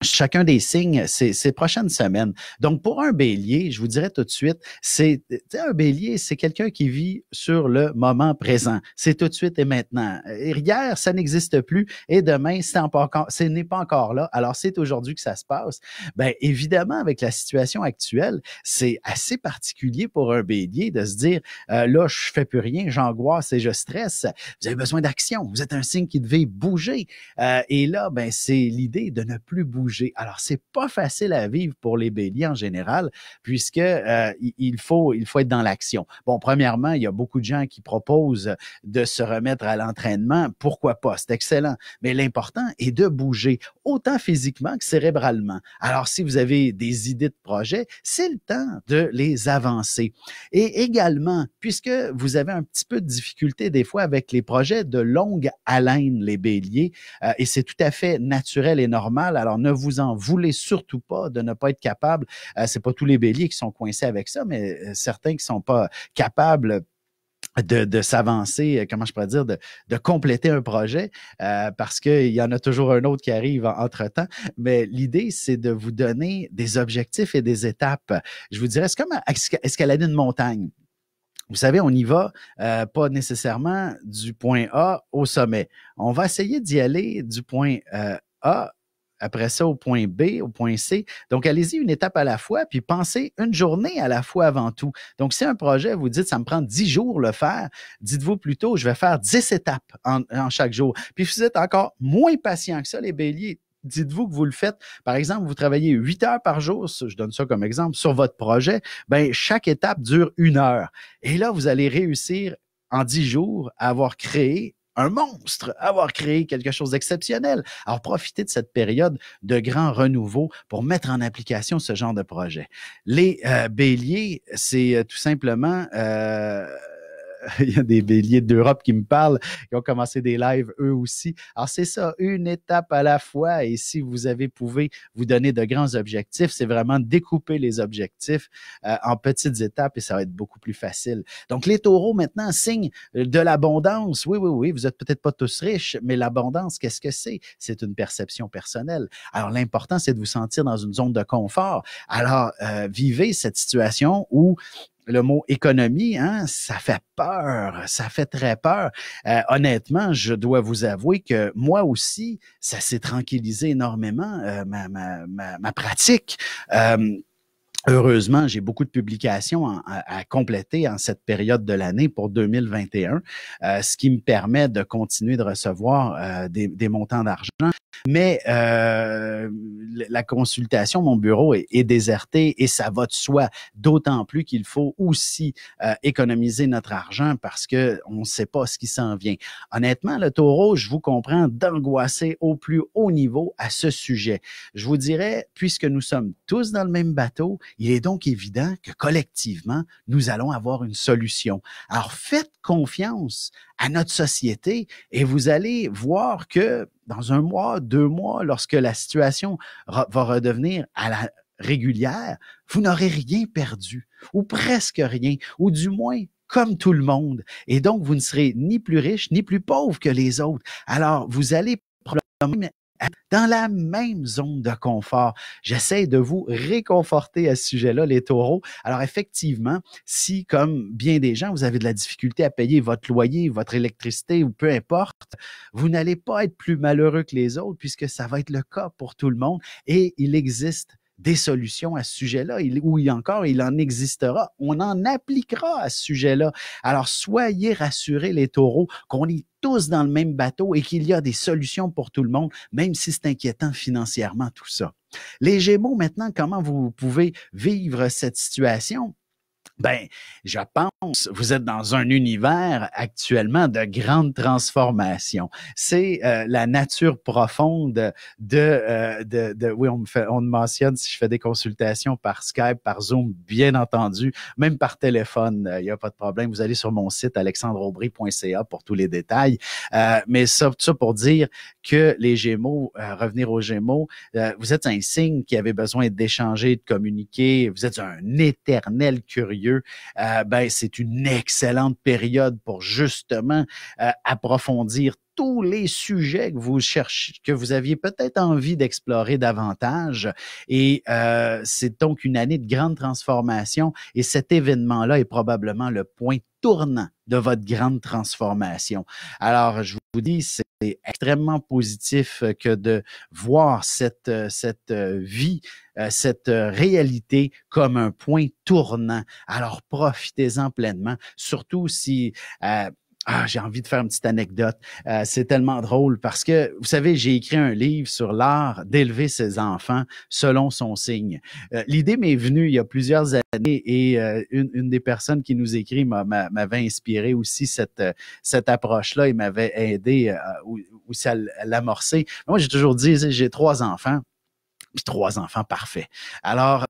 Chacun des signes, ces prochaines semaines. Donc, pour un bélier, je vous dirais tout de suite, un bélier, c'est quelqu'un qui vit sur le moment présent. C'est tout de suite et maintenant. Hier, ça n'existe plus et demain, ce n'est pas encore là. Alors, c'est aujourd'hui que ça se passe. Ben, évidemment, avec la situation actuelle, c'est assez particulier pour un bélier de se dire, là, je fais plus rien, j'angoisse et je stresse. Vous avez besoin d'action. Vous êtes un signe qui devait bouger. Et là, ben, c'est l'idée de ne plus bouger. Alors, c'est pas facile à vivre pour les béliers en général, puisque il faut être dans l'action. Bon, premièrement, il y a beaucoup de gens qui proposent de se remettre à l'entraînement. Pourquoi pas? C'est excellent. Mais l'important est de bouger, autant physiquement que cérébralement. Alors, si vous avez des idées de projets, c'est le temps de les avancer. Et également, puisque vous avez un petit peu de difficulté des fois avec les projets de longue haleine, les béliers, et c'est tout à fait naturel et normal. Alors, ne vous en voulez surtout pas de ne pas être capable. C'est pas tous les béliers qui sont coincés avec ça, mais certains qui sont pas capables de s'avancer, comment je pourrais dire, de compléter un projet, parce qu'il y en a toujours un autre qui arrive entre-temps. Mais l'idée, c'est de vous donner des objectifs et des étapes. Je vous dirais, c'est comme escalader une montagne. Vous savez, on y va pas nécessairement du point A au sommet. On va essayer d'y aller du point A, après ça au point B, au point C. Donc, allez-y une étape à la fois, puis pensez une journée à la fois avant tout. Donc, si un projet, vous dites, ça me prend 10 jours le faire, dites-vous plutôt, je vais faire 10 étapes en chaque jour. Puis, si vous êtes encore moins patient que ça, les béliers, dites-vous que vous le faites. Par exemple, vous travaillez 8 heures par jour, je donne ça comme exemple, sur votre projet, ben chaque étape dure 1 heure. Et là, vous allez réussir en 10 jours à avoir créé un monstre, avoir créé quelque chose d'exceptionnel. Alors, profitez de cette période de grand renouveau pour mettre en application ce genre de projet. Les béliers, c'est tout simplement... il y a des béliers d'Europe qui me parlent, qui ont commencé des lives eux aussi. Alors, c'est ça, une étape à la fois. Et si vous pouvez vous donner de grands objectifs, c'est vraiment découper les objectifs en petites étapes et ça va être beaucoup plus facile. Donc, les taureaux, maintenant, signent de l'abondance. Oui, oui, oui, vous n'êtes peut-être pas tous riches, mais l'abondance, qu'est-ce que c'est? C'est une perception personnelle. Alors, l'important, c'est de vous sentir dans une zone de confort. Alors, vivez cette situation où le mot économie, hein, ça fait peur, ça fait très peur. Honnêtement, je dois vous avouer que moi aussi, ça s'est tranquillisé énormément, ma pratique. heureusement, j'ai beaucoup de publications à compléter en cette période de l'année pour 2021, ce qui me permet de continuer de recevoir des montants d'argent. Mais la consultation, mon bureau est déserté et ça va de soi, d'autant plus qu'il faut aussi économiser notre argent parce que on ne sait pas ce qui s'en vient. Honnêtement, le taureau, je vous comprends d'angoisser au plus haut niveau à ce sujet. Je vous dirais, puisque nous sommes tous dans le même bateau, il est donc évident que collectivement, nous allons avoir une solution. Alors, faites confiance à notre société et vous allez voir que dans 1 mois, 2 mois, lorsque la situation va redevenir à la régulière, vous n'aurez rien perdu ou presque rien, ou du moins comme tout le monde. Et donc, vous ne serez ni plus riche ni plus pauvre que les autres. Alors, vous allez probablement dans la même zone de confort. J'essaie de vous réconforter à ce sujet-là, les taureaux. Alors effectivement, si comme bien des gens, vous avez de la difficulté à payer votre loyer, votre électricité ou peu importe, vous n'allez pas être plus malheureux que les autres puisque ça va être le cas pour tout le monde et il existe des solutions à ce sujet-là, ou il en existera. On en appliquera à ce sujet-là. Alors, soyez rassurés, les taureaux, qu'on est tous dans le même bateau et qu'il y a des solutions pour tout le monde, même si c'est inquiétant financièrement, tout ça. Les Gémeaux, maintenant, comment vous pouvez vivre cette situation? Ben, je pense, vous êtes dans un univers actuellement de grande transformation. C'est la nature profonde oui, on me mentionne si je fais des consultations par Skype, par Zoom, bien entendu, même par téléphone, il n'y a pas de problème. Vous allez sur mon site alexandreaubry.ca pour tous les détails. Mais ça pour dire que les Gémeaux, revenir aux Gémeaux, vous êtes un signe qui avait besoin d'échanger, de communiquer. Vous êtes un éternel curieux. Ben, c'est une excellente période pour justement approfondir tous les sujets que vous cherchez, que vous aviez peut-être envie d'explorer davantage. Et c'est donc une année de grande transformation. Et cet événement-là est probablement le point tournant de votre grande transformation. Alors, je vous dis, c'est extrêmement positif que de voir cette vie, cette réalité comme un point tournant. Alors, profitez-en pleinement, surtout si... j'ai envie de faire une petite anecdote. C'est tellement drôle parce que, vous savez, j'ai écrit un livre sur l'art d'élever ses enfants selon son signe. L'idée m'est venue il y a plusieurs années et une des personnes qui nous écrit m'avait inspiré aussi cette approche-là et m'avait aidé aussi à l'amorcer. Moi, j'ai toujours dit, j'ai 3 enfants. Puis 3 enfants parfaits. Alors,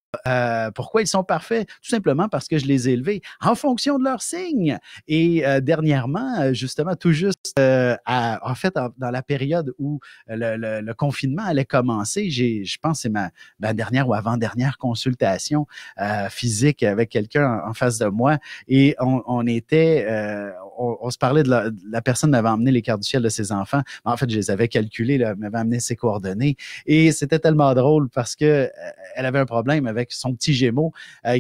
pourquoi ils sont parfaits? Tout simplement parce que je les ai élevés en fonction de leur signe. Et dernièrement, justement, tout juste, en fait, dans la période où le confinement allait commencer, je pense que c'est ma dernière ou avant-dernière consultation physique avec quelqu'un en face de moi. Et on se parlait de la personne m'avait emmené les cartes du ciel de ses enfants. En fait, je les avais calculés, là, m'avait amené ses coordonnées. Et c'était tellement drôle parce que elle avait un problème avec son petit Gémeaux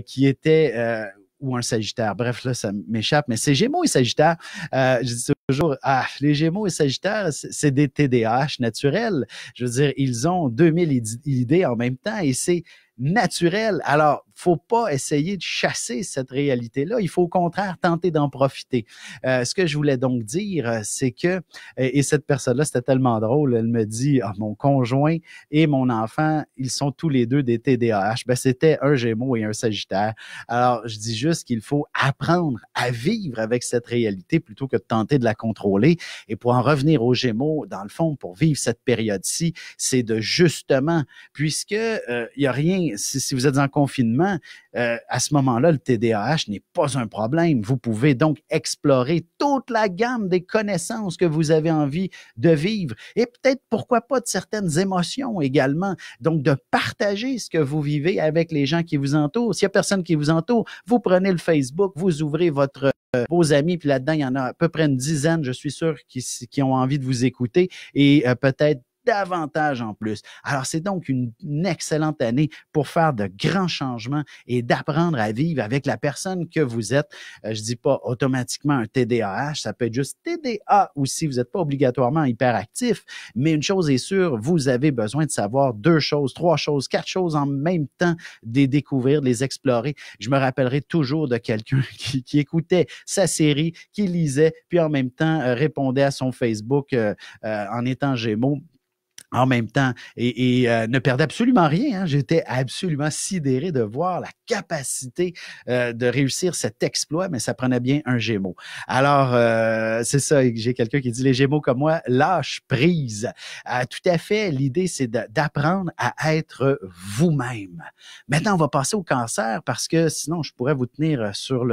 qui était ou un Sagittaire. Bref, là, ça m'échappe, mais c'est Gémeaux et Sagittaire. Je dis toujours, les Gémeaux et Sagittaires, c'est des TDAH naturels. Je veux dire, ils ont 2000 idées en même temps et c'est naturel. Alors, faut pas essayer de chasser cette réalité-là. Il faut au contraire tenter d'en profiter. Ce que je voulais donc dire, c'est que, et cette personne-là, c'était tellement drôle, elle me dit, mon conjoint et mon enfant, ils sont tous les deux des TDAH. Ben, c'était un Gémeaux et un Sagittaire. Alors, je dis juste qu'il faut apprendre à vivre avec cette réalité plutôt que de tenter de la contrôler. Et pour en revenir aux Gémeaux, dans le fond, pour vivre cette période-ci, c'est de justement, puisque il y a rien, si vous êtes en confinement, à ce moment-là, le TDAH n'est pas un problème. Vous pouvez donc explorer toute la gamme des connaissances que vous avez envie de vivre et peut-être, pourquoi pas, de certaines émotions également. Donc, de partager ce que vous vivez avec les gens qui vous entourent. S'il n'y a personne qui vous entoure, vous prenez le Facebook, vous ouvrez vos amis, puis là-dedans, il y en a à peu près une dizaine, je suis sûr, qui ont envie de vous écouter et peut-être davantage en plus. Alors, c'est donc une excellente année pour faire de grands changements et d'apprendre à vivre avec la personne que vous êtes. Je dis pas automatiquement un TDAH, ça peut être juste TDA aussi. Vous n'êtes pas obligatoirement hyperactif, mais une chose est sûre, vous avez besoin de savoir 2 choses, 3 choses, 4 choses en même temps, de les découvrir, de les explorer. Je me rappellerai toujours de quelqu'un qui écoutait sa série, qui lisait, puis en même temps répondait à son Facebook en étant Gémeaux en même temps et ne perdait absolument rien. Hein. J'étais absolument sidéré de voir la capacité de réussir cet exploit, mais ça prenait bien un Gémeaux. Alors, c'est ça, j'ai quelqu'un qui dit « Les Gémeaux comme moi, lâche prise ». Tout à fait, l'idée, c'est d'apprendre à être vous-même. Maintenant, on va passer au Cancer parce que sinon, je pourrais vous tenir sur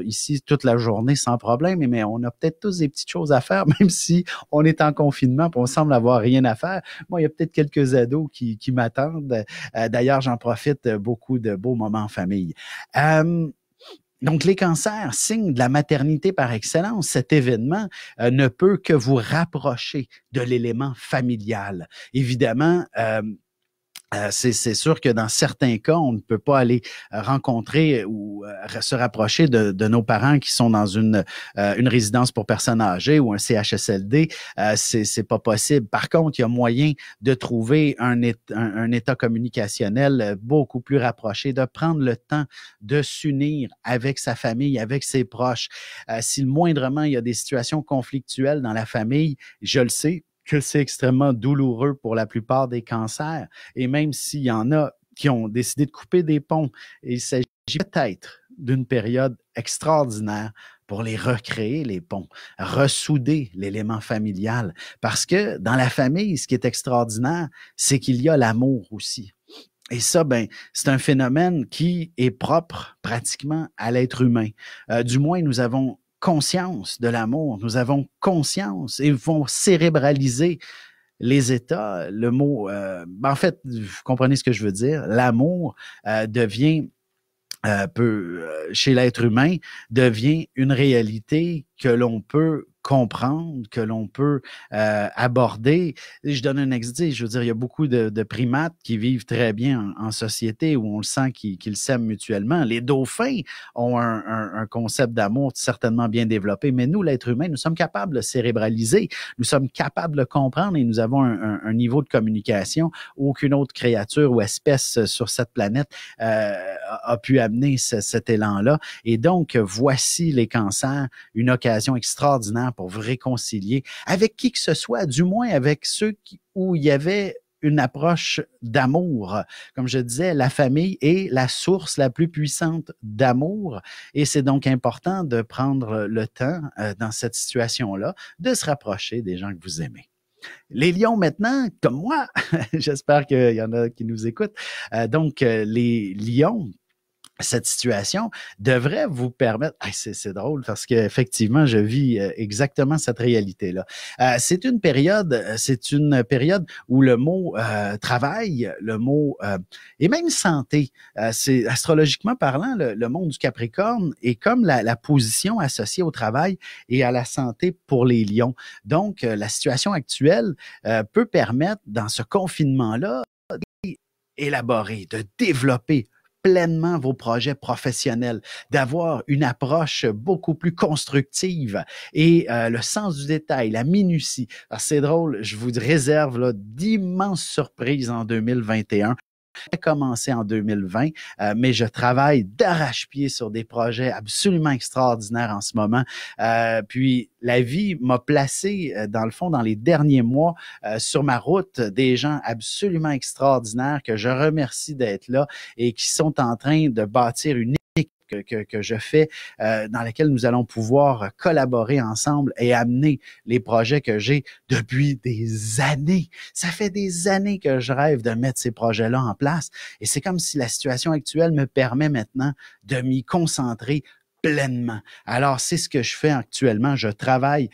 ici toute la journée sans problème, mais on a peut-être tous des petites choses à faire, même si on est en confinement et on semble avoir rien à faire. Moi, il y a peut-être quelques ados qui m'attendent. D'ailleurs, j'en profite beaucoup de beaux moments en famille. Donc, les cancers, signe de la maternité par excellence, cet événement ne peut que vous rapprocher de l'élément familial. Évidemment, c'est sûr que dans certains cas, on ne peut pas aller rencontrer ou se rapprocher de nos parents qui sont dans une résidence pour personnes âgées ou un CHSLD. C'est pas possible. Par contre, il y a moyen de trouver un état communicationnel beaucoup plus rapproché, de prendre le temps de s'unir avec sa famille, avec ses proches. Si moindrement il y a des situations conflictuelles dans la famille, je le sais, que c'est extrêmement douloureux pour la plupart des cancers. Et même s'il y en a qui ont décidé de couper des ponts, il s'agit peut-être d'une période extraordinaire pour les recréer, les ponts, ressouder l'élément familial. Parce que dans la famille, ce qui est extraordinaire, c'est qu'il y a l'amour aussi. Et ça, c'est un phénomène qui est propre pratiquement à l'être humain. Du moins, nous avons conscience de l'amour, nous avons conscience et vont cérébraliser les états. Le mot, en fait, vous comprenez ce que je veux dire, l'amour devient chez l'être humain, devient une réalité que l'on peut comprendre, que l'on peut aborder. Je donne un exemple, je veux dire, il y a beaucoup de primates qui vivent très bien en société où on le sent qu'ils s'aiment mutuellement. Les dauphins ont un concept d'amour certainement bien développé, mais nous, l'être humain, nous sommes capables de cérébraliser, nous sommes capables de comprendre et nous avons un niveau de communication qu'aucune autre créature ou espèce sur cette planète a pu amener cet élan-là. Et donc, voici les cancers, une occasion extraordinaire pour vous réconcilier avec qui que ce soit, du moins avec ceux où il y avait une approche d'amour. Comme je disais, la famille est la source la plus puissante d'amour et c'est donc important de prendre le temps dans cette situation-là de se rapprocher des gens que vous aimez. Les lions maintenant, comme moi, j'espère qu'il y en a qui nous écoutent. Donc, les lions, cette situation devrait vous permettre, c'est drôle parce qu'effectivement, je vis exactement cette réalité-là. C'est une période où le mot travail, le mot et même santé, c'est astrologiquement parlant, le monde du Capricorne est comme la position associée au travail et à la santé pour les lions. Donc, la situation actuelle peut permettre, dans ce confinement-là, d'élaborer, de développer pleinement vos projets professionnels, d'avoir une approche beaucoup plus constructive et le sens du détail, la minutie. Alors, c'est drôle, je vous réserve là, d'immenses surprises en 2021. J'ai commencé en 2020, mais je travaille d'arrache-pied sur des projets absolument extraordinaires en ce moment. Puis la vie m'a placé, dans le fond, dans les derniers mois, sur ma route, des gens absolument extraordinaires que je remercie d'être là et qui sont en train de bâtir une que je fais, dans laquelle nous allons pouvoir collaborer ensemble et amener les projets que j'ai depuis des années. Ça fait des années que je rêve de mettre ces projets-là en place et c'est comme si la situation actuelle me permet maintenant de m'y concentrer pleinement. Alors, c'est ce que je fais actuellement. Je travaille.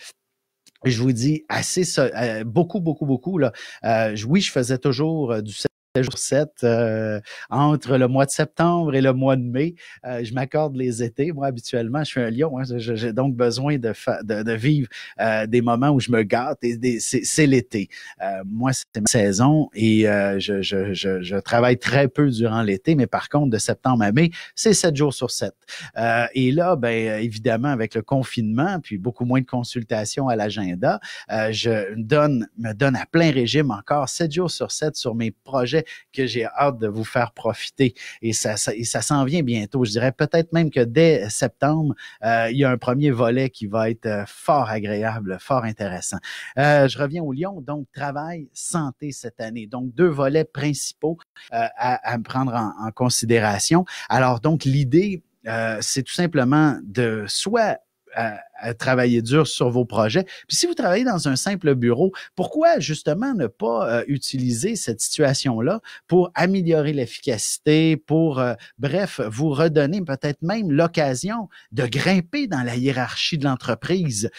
Je vous dis beaucoup là. Oui, je faisais toujours du jours 7 entre le mois de septembre et le mois de mai. Je m'accorde les étés. Moi, habituellement, je suis un lion. Hein, j'ai donc besoin de vivre des moments où je me gâte. Et c'est l'été. Moi, c'est ma saison et je travaille très peu durant l'été, mais par contre, de septembre à mai, c'est 7 jours sur 7. Et là, ben évidemment, avec le confinement, puis beaucoup moins de consultations à l'agenda, je me donne à plein régime encore 7 jours sur 7 sur mes projets que j'ai hâte de vous faire profiter. Et ça s'en vient bientôt. Je dirais peut-être même que dès septembre, il y a un premier volet qui va être fort agréable, fort intéressant. Je reviens au Lion, donc travail, santé cette année. Donc, 2 volets principaux à prendre en considération. Alors, donc, l'idée, c'est tout simplement de soit à travailler dur sur vos projets. Puis si vous travaillez dans un simple bureau, pourquoi justement ne pas utiliser cette situation-là pour améliorer l'efficacité, pour, bref, vous redonner peut-être même l'occasion de grimper dans la hiérarchie de l'entreprise.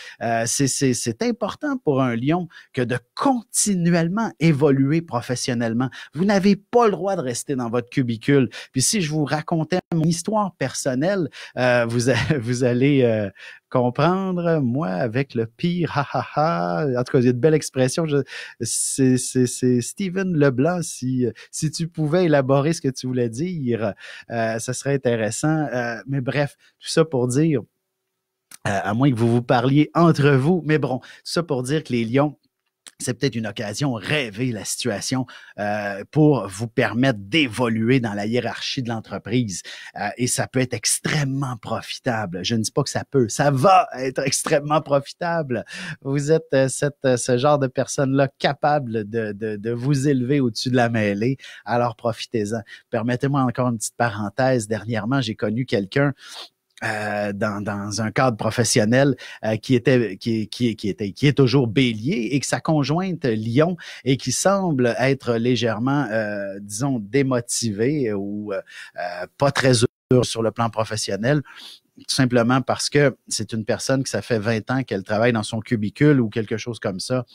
C'est important pour un lion que de continuellement évoluer professionnellement. Vous n'avez pas le droit de rester dans votre cubicule. Puis si je vous racontais mon histoire personnelle, vous allez comprendre, moi, avec le pire, ha, ha, ha. En tout cas, il y a de belles expressions. C'est Steven Leblanc. Si tu pouvais élaborer ce que tu voulais dire, ça serait intéressant. Mais bref, tout ça pour dire, à moins que vous vous parliez entre vous, mais bon, tout ça pour dire que les lions, c'est peut-être une occasion, rêver la situation pour vous permettre d'évoluer dans la hiérarchie de l'entreprise. Et ça peut être extrêmement profitable. Je ne dis pas que ça va être extrêmement profitable. Vous êtes ce genre de personne-là capable de vous élever au-dessus de la mêlée. Alors profitez-en. Permettez-moi encore une petite parenthèse. Dernièrement, j'ai connu quelqu'un dans un cadre professionnel qui est toujours bélier et que sa conjointe lion et qui semble être légèrement disons démotivée ou pas très heureux sur le plan professionnel, tout simplement parce que c'est une personne qui ça fait 20 ans qu'elle travaille dans son cubicule ou quelque chose comme ça.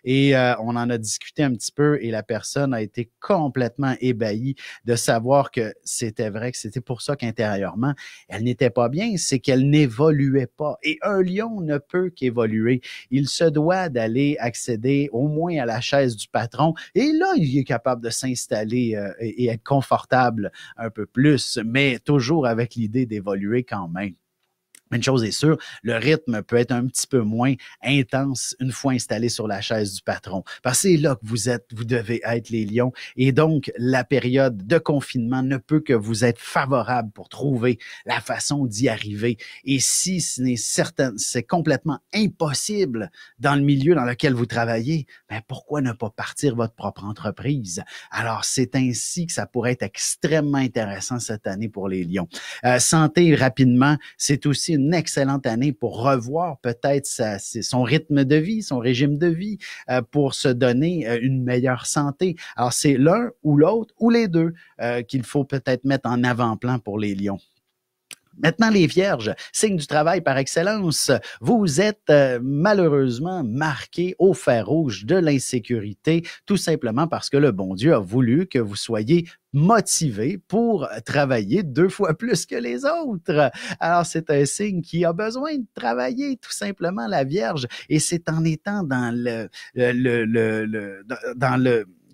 Et on en a discuté un petit peu et la personne a été complètement ébahie de savoir que c'était vrai, que c'était pour ça qu'intérieurement, elle n'était pas bien, c'est qu'elle n'évoluait pas. Et un lion ne peut qu'évoluer. Il se doit d'aller accéder au moins à la chaise du patron. Et là, il est capable de s'installer et être confortable un peu plus, mais toujours avec l'idée d'évoluer quand même. Une chose est sûre, le rythme peut être un petit peu moins intense une fois installé sur la chaise du patron. Parce que c'est là que vous devez être les lions. Et donc, la période de confinement ne peut que vous être favorable pour trouver la façon d'y arriver. Et si ce n'est certain, c'est complètement impossible dans le milieu dans lequel vous travaillez, ben pourquoi ne pas partir votre propre entreprise? Alors, c'est ainsi que ça pourrait être extrêmement intéressant cette année pour les lions. Santé, rapidement, c'est aussi une excellente année pour revoir peut-être son rythme de vie, son régime de vie, pour se donner une meilleure santé. Alors, c'est l'un ou l'autre ou les deux qu'il faut peut-être mettre en avant-plan pour les lions. Maintenant, les vierges, signe du travail par excellence, vous êtes malheureusement marqués au fer rouge de l'insécurité, tout simplement parce que le bon Dieu a voulu que vous soyez motivé pour travailler 2 fois plus que les autres. Alors, c'est un signe qui a besoin de travailler, tout simplement, la Vierge. Et c'est en étant dans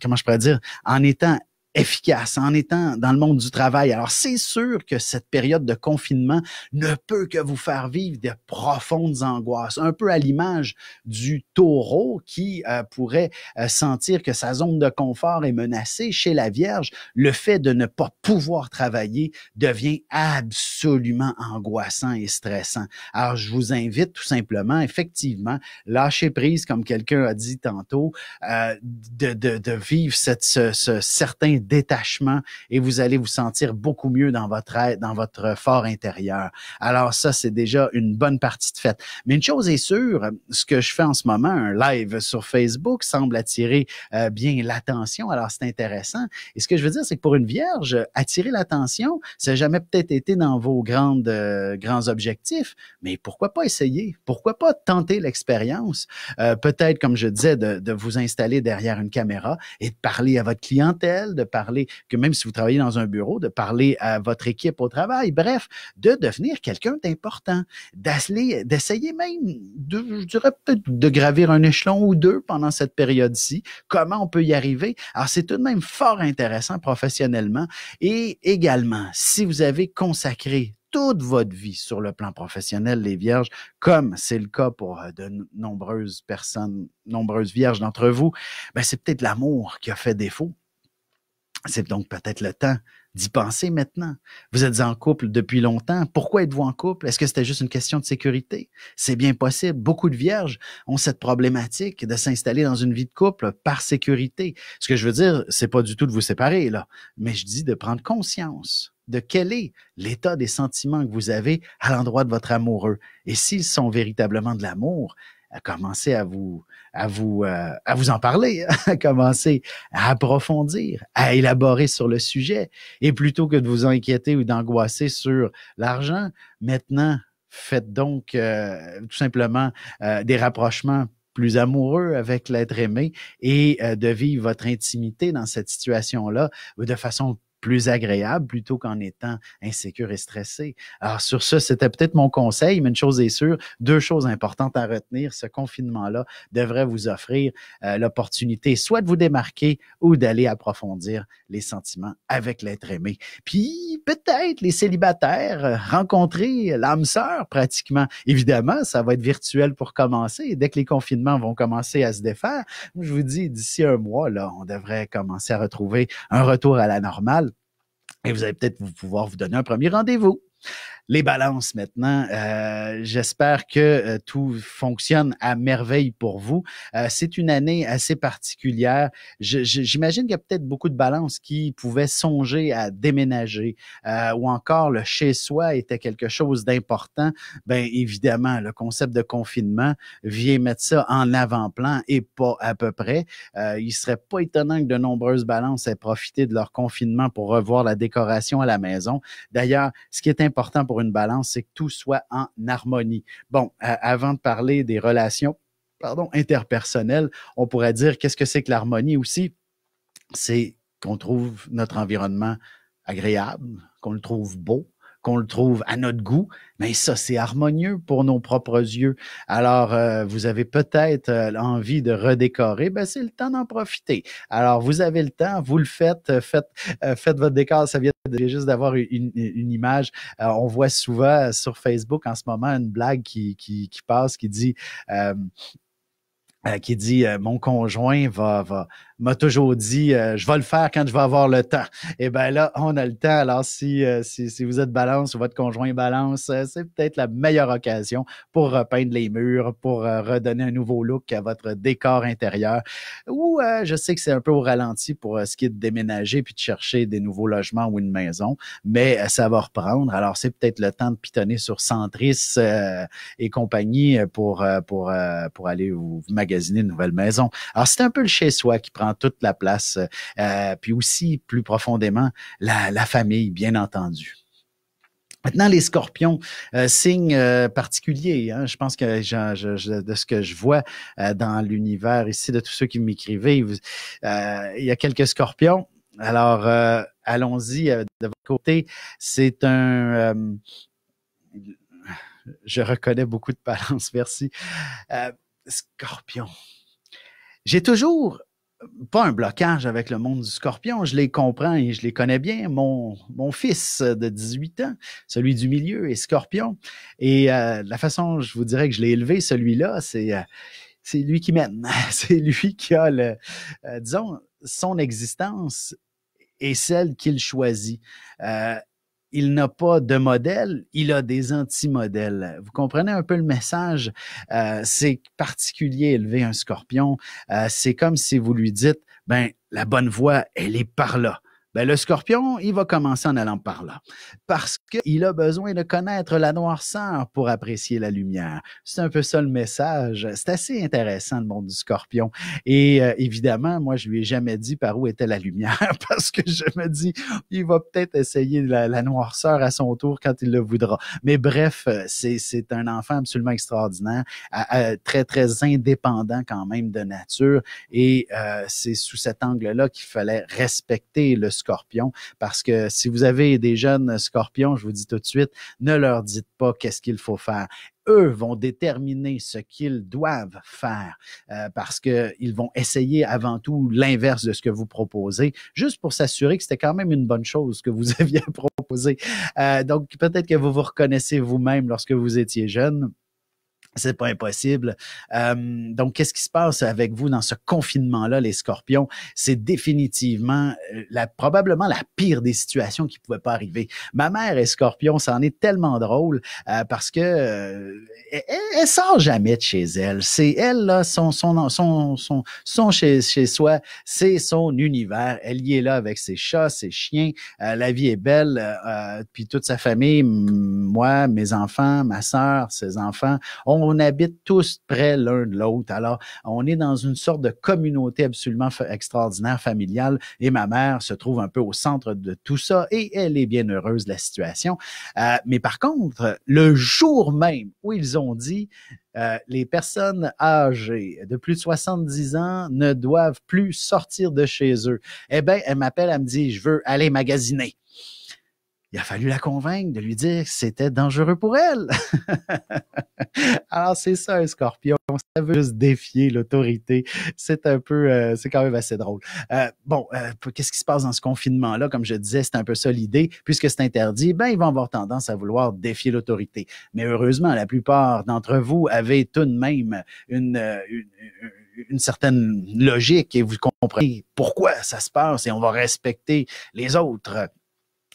comment je pourrais dire, en étant efficace, en étant dans le monde du travail. Alors, c'est sûr que cette période de confinement ne peut que vous faire vivre de profondes angoisses, un peu à l'image du taureau qui pourrait sentir que sa zone de confort est menacée. Chez la Vierge, le fait de ne pas pouvoir travailler devient absolument angoissant et stressant. Alors, je vous invite tout simplement, effectivement, lâcher prise, comme quelqu'un a dit tantôt, de vivre ce certain détachement et vous allez vous sentir beaucoup mieux dans votre fort intérieur. Alors ça, c'est déjà une bonne partie de faite. Mais une chose est sûre, ce que je fais en ce moment, un live sur Facebook, semble attirer bien l'attention. Alors c'est intéressant. Et ce que je veux dire, c'est que pour une vierge, attirer l'attention, ça n'a jamais peut-être été dans vos grands objectifs, mais pourquoi pas essayer? Pourquoi pas tenter l'expérience? Peut-être, comme je disais, de vous installer derrière une caméra et de parler à votre clientèle, de parler, que même si vous travaillez dans un bureau, de parler à votre équipe au travail. Bref, de devenir quelqu'un d'important, d'essayer même, je dirais peut-être de gravir un échelon ou deux pendant cette période-ci. Comment on peut y arriver? Alors, c'est tout de même fort intéressant professionnellement. Et également, si vous avez consacré toute votre vie sur le plan professionnel, les vierges, comme c'est le cas pour de nombreuses personnes, nombreuses vierges d'entre vous, ben c'est peut-être l'amour qui a fait défaut. C'est donc peut-être le temps d'y penser maintenant. Vous êtes en couple depuis longtemps. Pourquoi êtes-vous en couple? Est-ce que c'était juste une question de sécurité? C'est bien possible. Beaucoup de vierges ont cette problématique de s'installer dans une vie de couple par sécurité. Ce que je veux dire, c'est pas du tout de vous séparer, là, mais je dis de prendre conscience de quel est l'état des sentiments que vous avez à l'endroit de votre amoureux. Et s'ils sont véritablement de l'amour, commencez à vous en parler, à commencer à approfondir, à élaborer sur le sujet. Et plutôt que de vous inquiéter ou d'angoisser sur l'argent, maintenant, faites donc tout simplement des rapprochements plus amoureux avec l'être aimé et de vivre votre intimité dans cette situation-là de façon plus agréable plutôt qu'en étant insécure et stressé. Alors sur ça, c'était peut-être mon conseil, mais une chose est sûre, deux choses importantes à retenir, ce confinement-là devrait vous offrir l'opportunité soit de vous démarquer ou d'aller approfondir les sentiments avec l'être aimé. Puis peut-être les célibataires rencontrer l'âme sœur pratiquement. Évidemment, ça va être virtuel pour commencer. Dès que les confinements vont commencer à se défaire, je vous dis, d'ici un mois, là, on devrait commencer à retrouver un retour à la normale. Et vous allez peut-être pouvoir vous donner un premier rendez-vous. Les balances maintenant, j'espère que tout fonctionne à merveille pour vous. C'est une année assez particulière. J'imagine qu'il y a peut-être beaucoup de balances qui pouvaient songer à déménager ou encore le chez-soi était quelque chose d'important. Bien évidemment, le concept de confinement vient mettre ça en avant-plan et pas à peu près. Il serait pas étonnant que de nombreuses balances aient profité de leur confinement pour revoir la décoration à la maison. D'ailleurs, ce qui est important pour une balance, c'est que tout soit en harmonie. Bon, avant de parler des relations, interpersonnelles, on pourrait dire qu'est-ce que c'est que l'harmonie aussi? C'est qu'on trouve notre environnement agréable, qu'on le trouve beau, qu'on le trouve à notre goût, mais ça, c'est harmonieux pour nos propres yeux. Alors, vous avez peut-être envie de redécorer, ben c'est le temps d'en profiter. Alors, vous avez le temps, vous le faites, faites votre décor, ça vient juste d'avoir une image. On voit souvent sur Facebook en ce moment une blague qui passe, qui dit mon conjoint m'a toujours dit je vais le faire quand je vais avoir le temps. Et ben là, on a le temps. Alors si vous êtes balance ou votre conjoint est balance, c'est peut-être la meilleure occasion pour repeindre les murs, pour redonner un nouveau look à votre décor intérieur. Ou je sais que c'est un peu au ralenti pour ce qui est de déménager puis de chercher des nouveaux logements ou une maison, mais ça va reprendre. Alors c'est peut-être le temps de pitonner sur Centris et compagnie pour aller vous magasiner une nouvelle maison. Alors c'est un peu le chez-soi qui prend toute la place, puis aussi plus profondément la famille, bien entendu. Maintenant, les scorpions, signe particulier. Hein, je pense que de ce que je vois dans l'univers ici, de tous ceux qui m'écrivaient, il y a quelques scorpions. Alors, allons-y de votre côté. C'est un... je reconnais beaucoup de balance, merci. Scorpion. J'ai toujours pas un blocage avec le monde du scorpion, je les comprends et je les connais bien. Mon fils de 18 ans, celui du milieu, est scorpion. Et la façon, je vous dirais que je l'ai élevé, celui-là, c'est lui qui mène. C'est lui qui a, disons, son existence est celle qu'il choisit. Il n'a pas de modèle, il a des anti-modèles. Vous comprenez un peu le message? C'est particulier élever un scorpion. C'est comme si vous lui dites, ben la bonne voie, elle est par là. Ben, le scorpion, il va commencer en allant par là. Parce qu'il a besoin de connaître la noirceur pour apprécier la lumière. C'est un peu ça le message. C'est assez intéressant, le monde du scorpion. Et évidemment, moi, je lui ai jamais dit par où était la lumière parce que je me dis, il va peut-être essayer la noirceur à son tour quand il le voudra. Mais bref, c'est un enfant absolument extraordinaire, très, très indépendant quand même de nature. Et c'est sous cet angle-là qu'il fallait respecter le scorpion, parce que si vous avez des jeunes scorpions, je vous dis tout de suite, ne leur dites pas qu'est-ce qu'il faut faire. Eux vont déterminer ce qu'ils doivent faire parce qu'ils vont essayer avant tout l'inverse de ce que vous proposez, juste pour s'assurer que c'était quand même une bonne chose que vous aviez proposé. Donc, peut-être que vous vous reconnaissez vous-même lorsque vous étiez jeune. C'est pas impossible. Donc, qu'est-ce qui se passe avec vous dans ce confinement-là, les scorpions? C'est définitivement probablement la pire des situations qui pouvait pas arriver. Ma mère est scorpion, ça en est tellement drôle parce que elle sort jamais de chez elle. C'est elle, là, son chez soi, c'est son univers. Elle y est là avec ses chats, ses chiens. La vie est belle. Puis toute sa famille, moi, mes enfants, ma sœur, ses enfants, on habite tous près l'un de l'autre. Alors, on est dans une sorte de communauté absolument extraordinaire, familiale, et ma mère se trouve un peu au centre de tout ça, et elle est bien heureuse de la situation. Mais par contre, le jour même où ils ont dit les personnes âgées de plus de 70 ans ne doivent plus sortir de chez eux, eh bien, elle m'appelle, elle me dit, je veux aller magasiner. Il a fallu la convaincre de lui dire que c'était dangereux pour elle. Alors, c'est ça, un scorpion. Ça veut juste défier l'autorité. C'est un peu, c'est quand même assez drôle. Qu'est-ce qui se passe dans ce confinement-là? Comme je disais, c'est un peu ça l'idée. Puisque c'est interdit, ben, ils vont avoir tendance à vouloir défier l'autorité. Mais heureusement, la plupart d'entre vous avaient tout de même une certaine logique et vous comprenez pourquoi ça se passe et on va respecter les autres.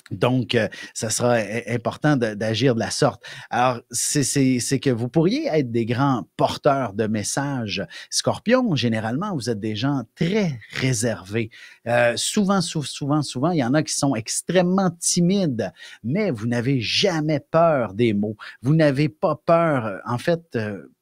Donc, ça sera important d'agir de la sorte. Alors, c'est que vous pourriez être des grands porteurs de messages. Scorpion, généralement, vous êtes des gens très réservés. Souvent, il y en a qui sont extrêmement timides, mais vous n'avez jamais peur des mots. Vous n'avez pas peur, en fait,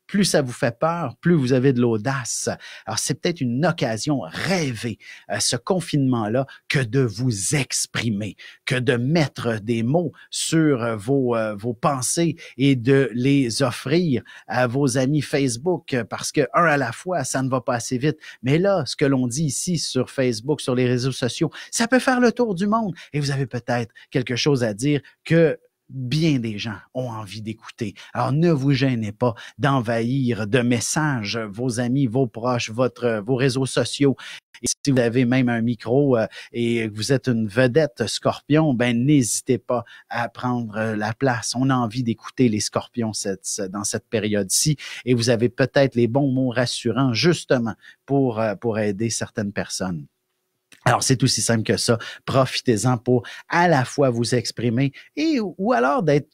plus ça vous fait peur, plus vous avez de l'audace. Alors, c'est peut-être une occasion rêvée, ce confinement-là, que de vous exprimer, que de mettre des mots sur vos pensées et de les offrir à vos amis Facebook, parce que un à la fois, ça ne va pas assez vite. Mais là, ce que l'on dit ici sur Facebook, sur les réseaux sociaux, ça peut faire le tour du monde. Et vous avez peut-être quelque chose à dire que bien des gens ont envie d'écouter. Alors, ne vous gênez pas d'envahir de messages vos amis, vos proches, vos réseaux sociaux. Et si vous avez même un micro et que vous êtes une vedette scorpion, ben n'hésitez pas à prendre la place. On a envie d'écouter les scorpions dans cette période-ci et vous avez peut-être les bons mots rassurants justement pour aider certaines personnes. Alors, c'est aussi simple que ça. Profitez-en pour à la fois vous exprimer et ou alors d'être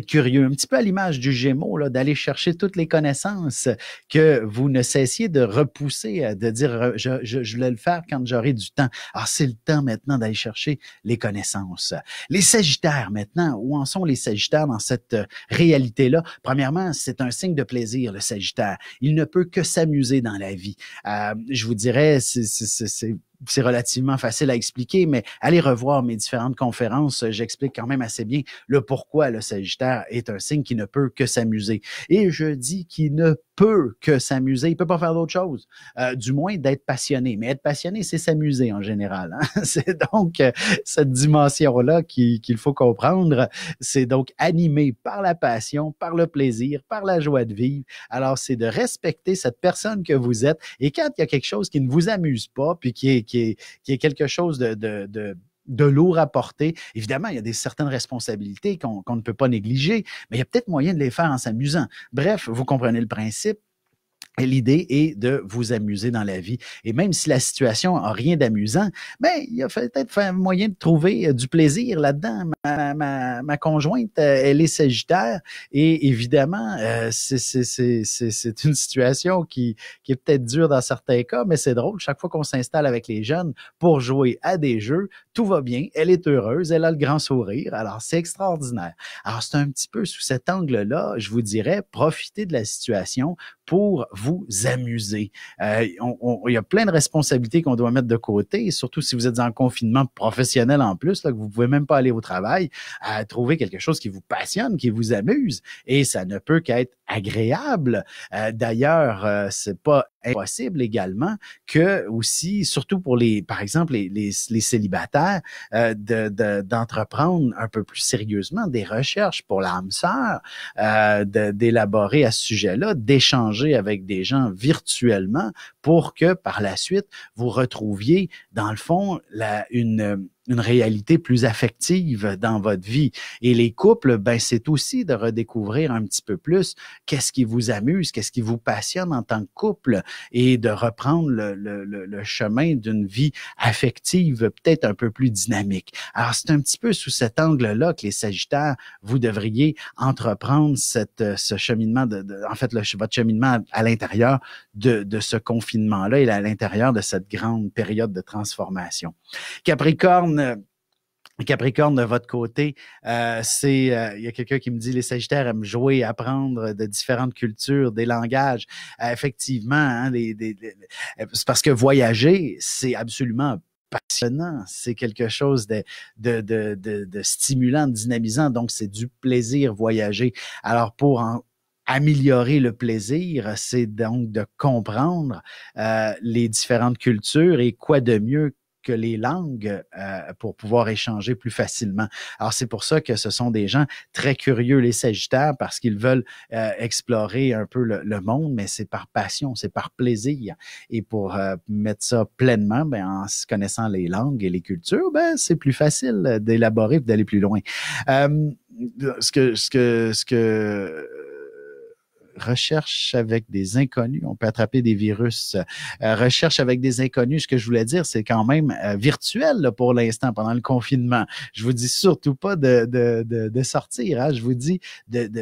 curieux, un petit peu à l'image du Gémeaux, là, d'aller chercher toutes les connaissances que vous ne cessiez de repousser, de dire je vais le faire quand j'aurai du temps. Alors, c'est le temps maintenant d'aller chercher les connaissances. Les Sagittaires maintenant, où en sont les Sagittaires dans cette réalité-là? Premièrement, c'est un signe de plaisir, le Sagittaire. Il ne peut que s'amuser dans la vie. Je vous dirais, c'est relativement facile à expliquer, mais allez revoir mes différentes conférences. J'explique quand même assez bien le pourquoi le Sagittaire est un signe qui ne peut que s'amuser. Et je dis qu'il ne peut que s'amuser. Il peut pas faire d'autre chose, du moins d'être passionné. Mais être passionné, c'est s'amuser en général. Hein? C'est donc cette dimension-là qu'il faut comprendre. C'est donc animé par la passion, par le plaisir, par la joie de vivre. Alors, c'est de respecter cette personne que vous êtes. Et quand il y a quelque chose qui ne vous amuse pas, puis qui est quelque chose de lourd à porter. Évidemment, il y a certaines responsabilités qu'on ne peut pas négliger, mais il y a peut-être moyen de les faire en s'amusant. Bref, vous comprenez le principe. L'idée est de vous amuser dans la vie. Et même si la situation n'a rien d'amusant, ben, il y a peut-être un moyen de trouver du plaisir là-dedans. Ma conjointe, elle est sagittaire et évidemment, c'est une situation qui est peut-être dure dans certains cas, mais c'est drôle. Chaque fois qu'on s'installe avec les jeunes pour jouer à des jeux, tout va bien, elle est heureuse, elle a le grand sourire. Alors, c'est extraordinaire. Alors, c'est un petit peu sous cet angle-là, je vous dirais, profitez de la situation pour vous amuser. Il y a plein de responsabilités qu'on doit mettre de côté, surtout si vous êtes en confinement professionnel en plus, là, que vous pouvez même pas aller au travail, à trouver quelque chose qui vous passionne, qui vous amuse, et ça ne peut qu'être agréable. D'ailleurs, c'est pas impossible également que aussi, surtout pour par exemple, les célibataires, d'entreprendre un peu plus sérieusement des recherches pour l'âme sœur, d'élaborer à ce sujet-là, d'échanger avec des gens virtuellement pour que par la suite, vous retrouviez, dans le fond, une réalité plus affective dans votre vie. Et les couples, ben, c'est aussi de redécouvrir un petit peu plus qu'est-ce qui vous amuse, qu'est-ce qui vous passionne en tant que couple et de reprendre le chemin d'une vie affective peut-être un peu plus dynamique. Alors, c'est un petit peu sous cet angle-là que les Sagittaires, vous devriez entreprendre ce cheminement, en fait, votre cheminement à l'intérieur de ce confinement-là et à l'intérieur de cette grande période de transformation. Capricorne, de votre côté, il y a quelqu'un qui me dit les Sagittaires aiment jouer, apprendre de différentes cultures, des langages. Effectivement, hein, c'est parce que voyager, c'est absolument passionnant. C'est quelque chose de stimulant, de dynamisant. Donc, c'est du plaisir voyager. Alors, pour améliorer le plaisir, c'est donc de comprendre les différentes cultures et quoi de mieux que les langues pour pouvoir échanger plus facilement. Alors, c'est pour ça que ce sont des gens très curieux, les Sagittaires, parce qu'ils veulent explorer un peu le monde, mais c'est par passion, c'est par plaisir. Et pour mettre ça pleinement, ben, en se connaissant les langues et les cultures, ben, c'est plus facile d'élaborer et d'aller plus loin. Ce que recherche avec des inconnus, on peut attraper des virus. Recherche avec des inconnus, ce que je voulais dire, c'est quand même virtuel là, pour l'instant, pendant le confinement. Je vous dis surtout pas de sortir. Hein. Je vous dis,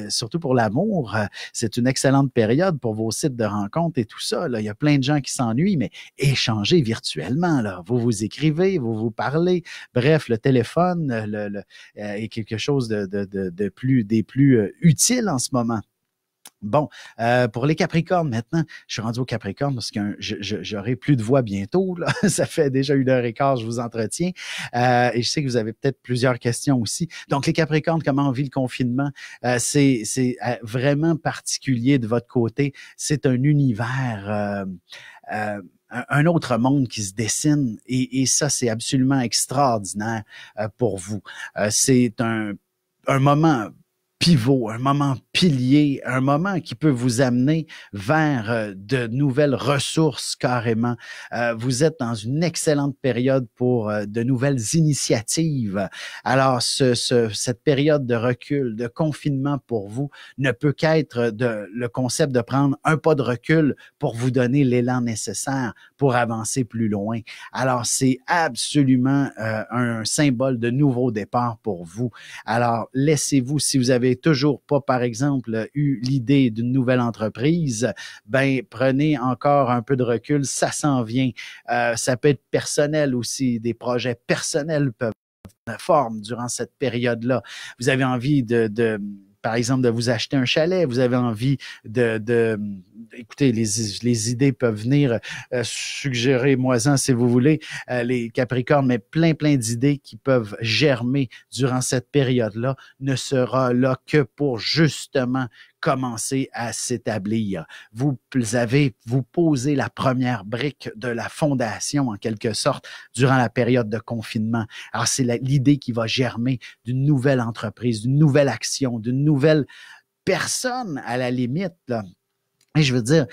surtout pour l'amour, c'est une excellente période pour vos sites de rencontres et tout ça. Là. Il y a plein de gens qui s'ennuient, mais échangez virtuellement. Là. Vous vous écrivez, vous vous parlez. Bref, le téléphone est quelque chose des plus utiles en ce moment. Bon, pour les Capricornes, maintenant, je suis rendu au Capricorne parce que j'aurai plus de voix bientôt. Là. Ça fait déjà 1h15, je vous entretiens. Et je sais que vous avez peut-être plusieurs questions aussi. Donc, les Capricornes, comment on vit le confinement? C'est vraiment particulier de votre côté. C'est un univers... un autre monde qui se dessine et ça, c'est absolument extraordinaire pour vous. C'est un moment pivot, un moment pilier, un moment qui peut vous amener vers de nouvelles ressources carrément. Vous êtes dans une excellente période pour de nouvelles initiatives. Alors, cette période de recul, de confinement pour vous ne peut qu'être le concept de prendre un pas de recul pour vous donner l'élan nécessaire pour avancer plus loin. Alors, c'est absolument un symbole de nouveau départ pour vous. Alors, laissez-vous, si vous avez toujours pas, par exemple, eu l'idée d'une nouvelle entreprise, ben prenez encore un peu de recul, ça s'en vient. Ça peut être personnel aussi, des projets personnels peuvent prendre forme durant cette période-là. Vous avez envie par exemple, de vous acheter un chalet, vous avez envie écoutez, les idées peuvent venir, suggérez-moi-en si vous voulez, les Capricornes, mais plein d'idées qui peuvent germer durant cette période-là ne sera là que pour justement commencer à s'établir. Vous posez la première brique de la fondation, en quelque sorte, durant la période de confinement. Alors, c'est l'idée qui va germer d'une nouvelle entreprise, d'une nouvelle action, d'une nouvelle personne, à la limite, là. Et je veux dire,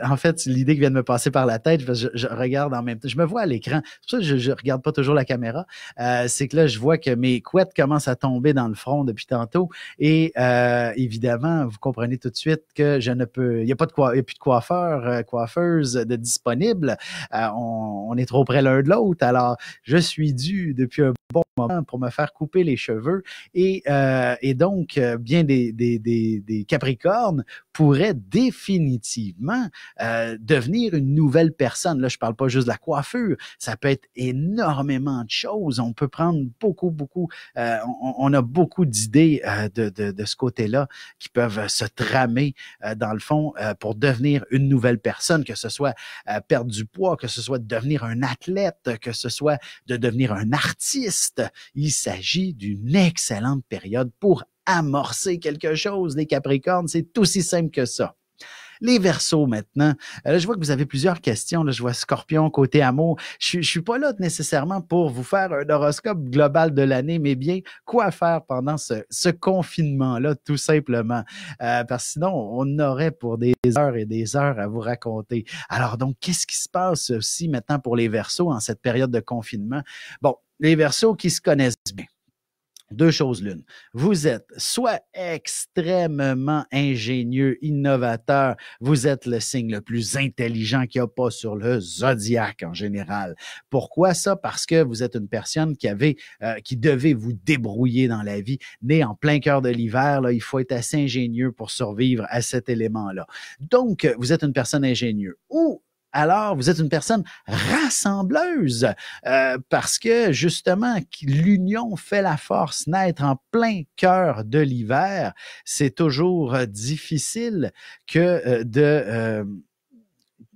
en fait, l'idée qui vient de me passer par la tête, parce que je regarde en même temps, je me vois à l'écran, c'est pour ça que je regarde pas toujours la caméra, c'est que là, je vois que mes couettes commencent à tomber dans le front depuis tantôt, et évidemment, vous comprenez tout de suite que je ne peux, il y a plus de coiffeur, coiffeuse de disponible, on est trop près l'un de l'autre, alors je suis dû depuis un bon moment pour me faire couper les cheveux, et donc, bien des Capricornes pourrait définitivement devenir une nouvelle personne. Là, je parle pas juste de la coiffure, ça peut être énormément de choses. On peut prendre beaucoup, on a beaucoup d'idées de ce côté-là qui peuvent se tramer dans le fond pour devenir une nouvelle personne, que ce soit perdre du poids, que ce soit devenir un athlète, que ce soit de devenir un artiste. Il s'agit d'une excellente période pour amorcer quelque chose. Les Capricornes, c'est aussi simple que ça. Les Verseaux maintenant. Là, je vois que vous avez plusieurs questions. Là, je vois Scorpion, côté amour. Je suis pas là nécessairement pour vous faire un horoscope global de l'année, mais bien quoi faire pendant ce confinement-là, tout simplement. Parce que sinon, on aurait pour des heures et des heures à vous raconter. Alors donc, qu'est-ce qui se passe aussi maintenant pour les Verseaux en cette période de confinement? Bon, les Verseaux qui se connaissent bien. Deux choses l'une. Vous êtes soit extrêmement ingénieux, innovateur, vous êtes le signe le plus intelligent qu'il n'y a pas sur le zodiaque en général. Pourquoi ça? Parce que vous êtes une personne qui devait vous débrouiller dans la vie. Né en plein cœur de l'hiver, là, il faut être assez ingénieux pour survivre à cet élément-là. Donc, vous êtes une personne ingénieuse. Ou alors, vous êtes une personne rassembleuse parce que, justement, l'union fait la force. Naître en plein cœur de l'hiver, c'est toujours difficile que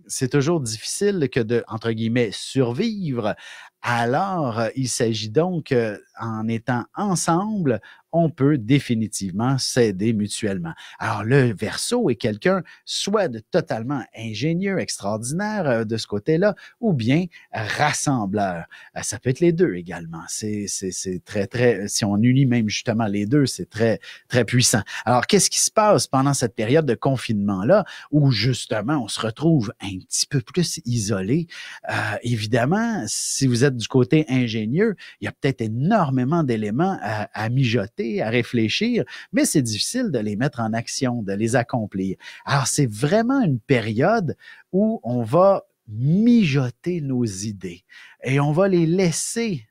c'est toujours difficile que de, entre guillemets, survivre. Alors, il s'agit donc, en étant ensemble, on peut définitivement s'aider mutuellement. Alors, le Verseau est quelqu'un soit de totalement ingénieux, extraordinaire de ce côté-là, ou bien rassembleur. Ça peut être les deux également. C'est très, si on unit même justement les deux, c'est très, très puissant. Alors, qu'est-ce qui se passe pendant cette période de confinement-là, où justement, on se retrouve un petit peu plus isolé? Évidemment, si vous êtes du côté ingénieux, il y a peut-être énormément d'éléments à mijoter, à réfléchir, mais c'est difficile de les mettre en action, de les accomplir. Alors, c'est vraiment une période où on va mijoter nos idées et on va les laisser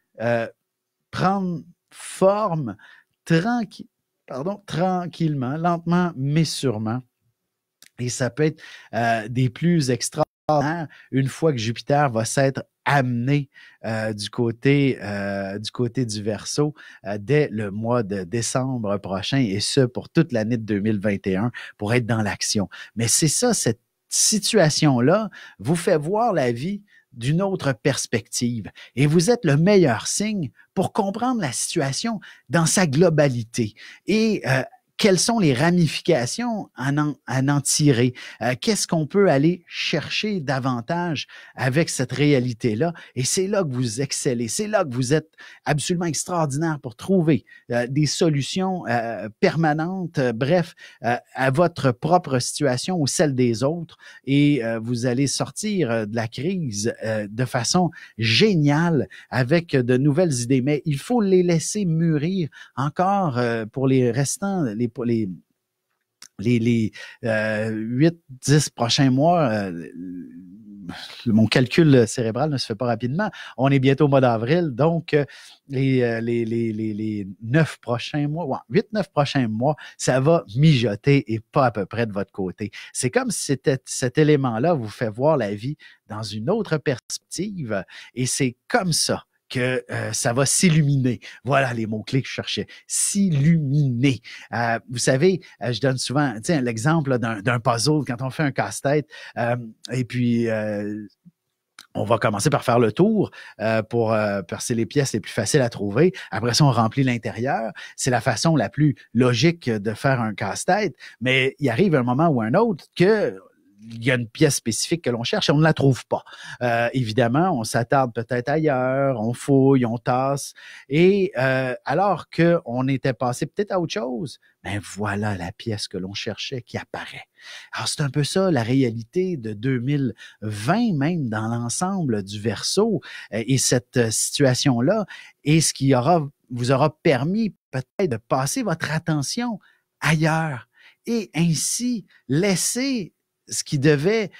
prendre forme tranquillement, lentement, mais sûrement. Et ça peut être des plus extraordinaires une fois que Jupiter va s'être amené du côté du Verseau dès le mois de décembre prochain, et ce pour toute l'année de 2021 pour être dans l'action. Mais c'est ça, cette situation-là vous fait voir la vie d'une autre perspective. Et vous êtes le meilleur signe pour comprendre la situation dans sa globalité. Et quelles sont les ramifications à en tirer? Qu'est-ce qu'on peut aller chercher davantage avec cette réalité-là? Et c'est là que vous excellez. C'est là que vous êtes absolument extraordinaire pour trouver des solutions permanentes, bref, à votre propre situation ou celle des autres. Et vous allez sortir de la crise de façon géniale avec de nouvelles idées. Mais il faut les laisser mûrir encore pour les restants, pour les 8-10 prochains mois, mon calcul cérébral ne se fait pas rapidement. On est bientôt au mois d'avril, donc les 9 prochains mois, 8-9 prochains mois, ça va mijoter et pas à peu près de votre côté. C'est comme si cet élément-là vous fait voir la vie dans une autre perspective, et c'est comme ça que ça va s'illuminer. Voilà les mots-clés que je cherchais. S'illuminer. Vous savez, je donne souvent l'exemple d'un puzzle quand on fait un casse-tête. Et puis, on va commencer par faire le tour pour percer les pièces les plus faciles à trouver. Après ça, on remplit l'intérieur. C'est la façon la plus logique de faire un casse-tête. Mais il arrive un moment ou un autre que il y a une pièce spécifique que l'on cherche et on ne la trouve pas. Évidemment, on s'attarde peut-être ailleurs, on fouille, on tasse. Et alors qu'on était passé peut-être à autre chose, ben voilà la pièce que l'on cherchait qui apparaît. Alors, c'est un peu ça la réalité de 2020, même dans l'ensemble du Verseau. Et cette situation-là est ce qui vous aura permis peut-être de passer votre attention ailleurs et ainsi laisser ce qui devait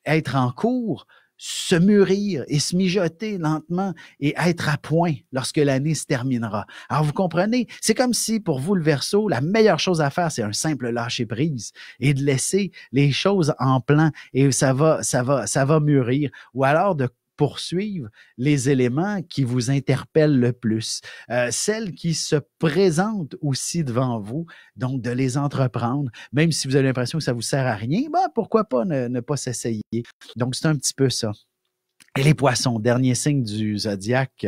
être en cours se mûrir et se mijoter lentement et être à point lorsque l'année se terminera. Alors, vous comprenez, c'est comme si pour vous, le Verseau, la meilleure chose à faire, c'est un simple lâcher-prise et de laisser les choses en plan et ça va mûrir. Ou alors de poursuivre les éléments qui vous interpellent le plus, celles qui se présentent aussi devant vous, donc de les entreprendre, même si vous avez l'impression que ça vous sert à rien, ben pourquoi pas ne pas s'essayer. Donc c'est un petit peu ça. Et les poissons, dernier signe du zodiaque.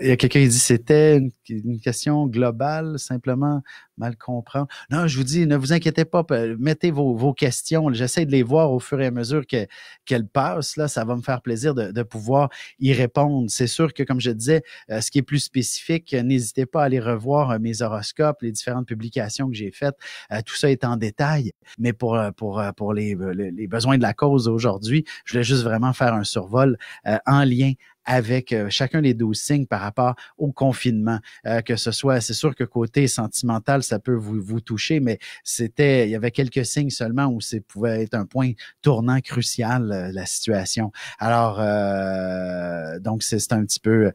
Il y a quelqu'un qui dit c'était une question globale, simplement mal comprendre. Non, je vous dis, ne vous inquiétez pas, mettez vos questions. J'essaie de les voir au fur et à mesure qu'elles passent. Là, ça va me faire plaisir de pouvoir y répondre. C'est sûr que, comme je disais, ce qui est plus spécifique, n'hésitez pas à aller revoir mes horoscopes, les différentes publications que j'ai faites. Tout ça est en détail. Mais pour les besoins de la cause aujourd'hui, je voulais juste vraiment faire un survol en lien avec chacun des 12 signes par rapport au confinement. Que ce soit, c'est sûr que côté sentimental, ça peut vous toucher, mais il y avait quelques signes seulement où ça pouvait être un point tournant crucial, la situation. Alors, donc c'est un petit peu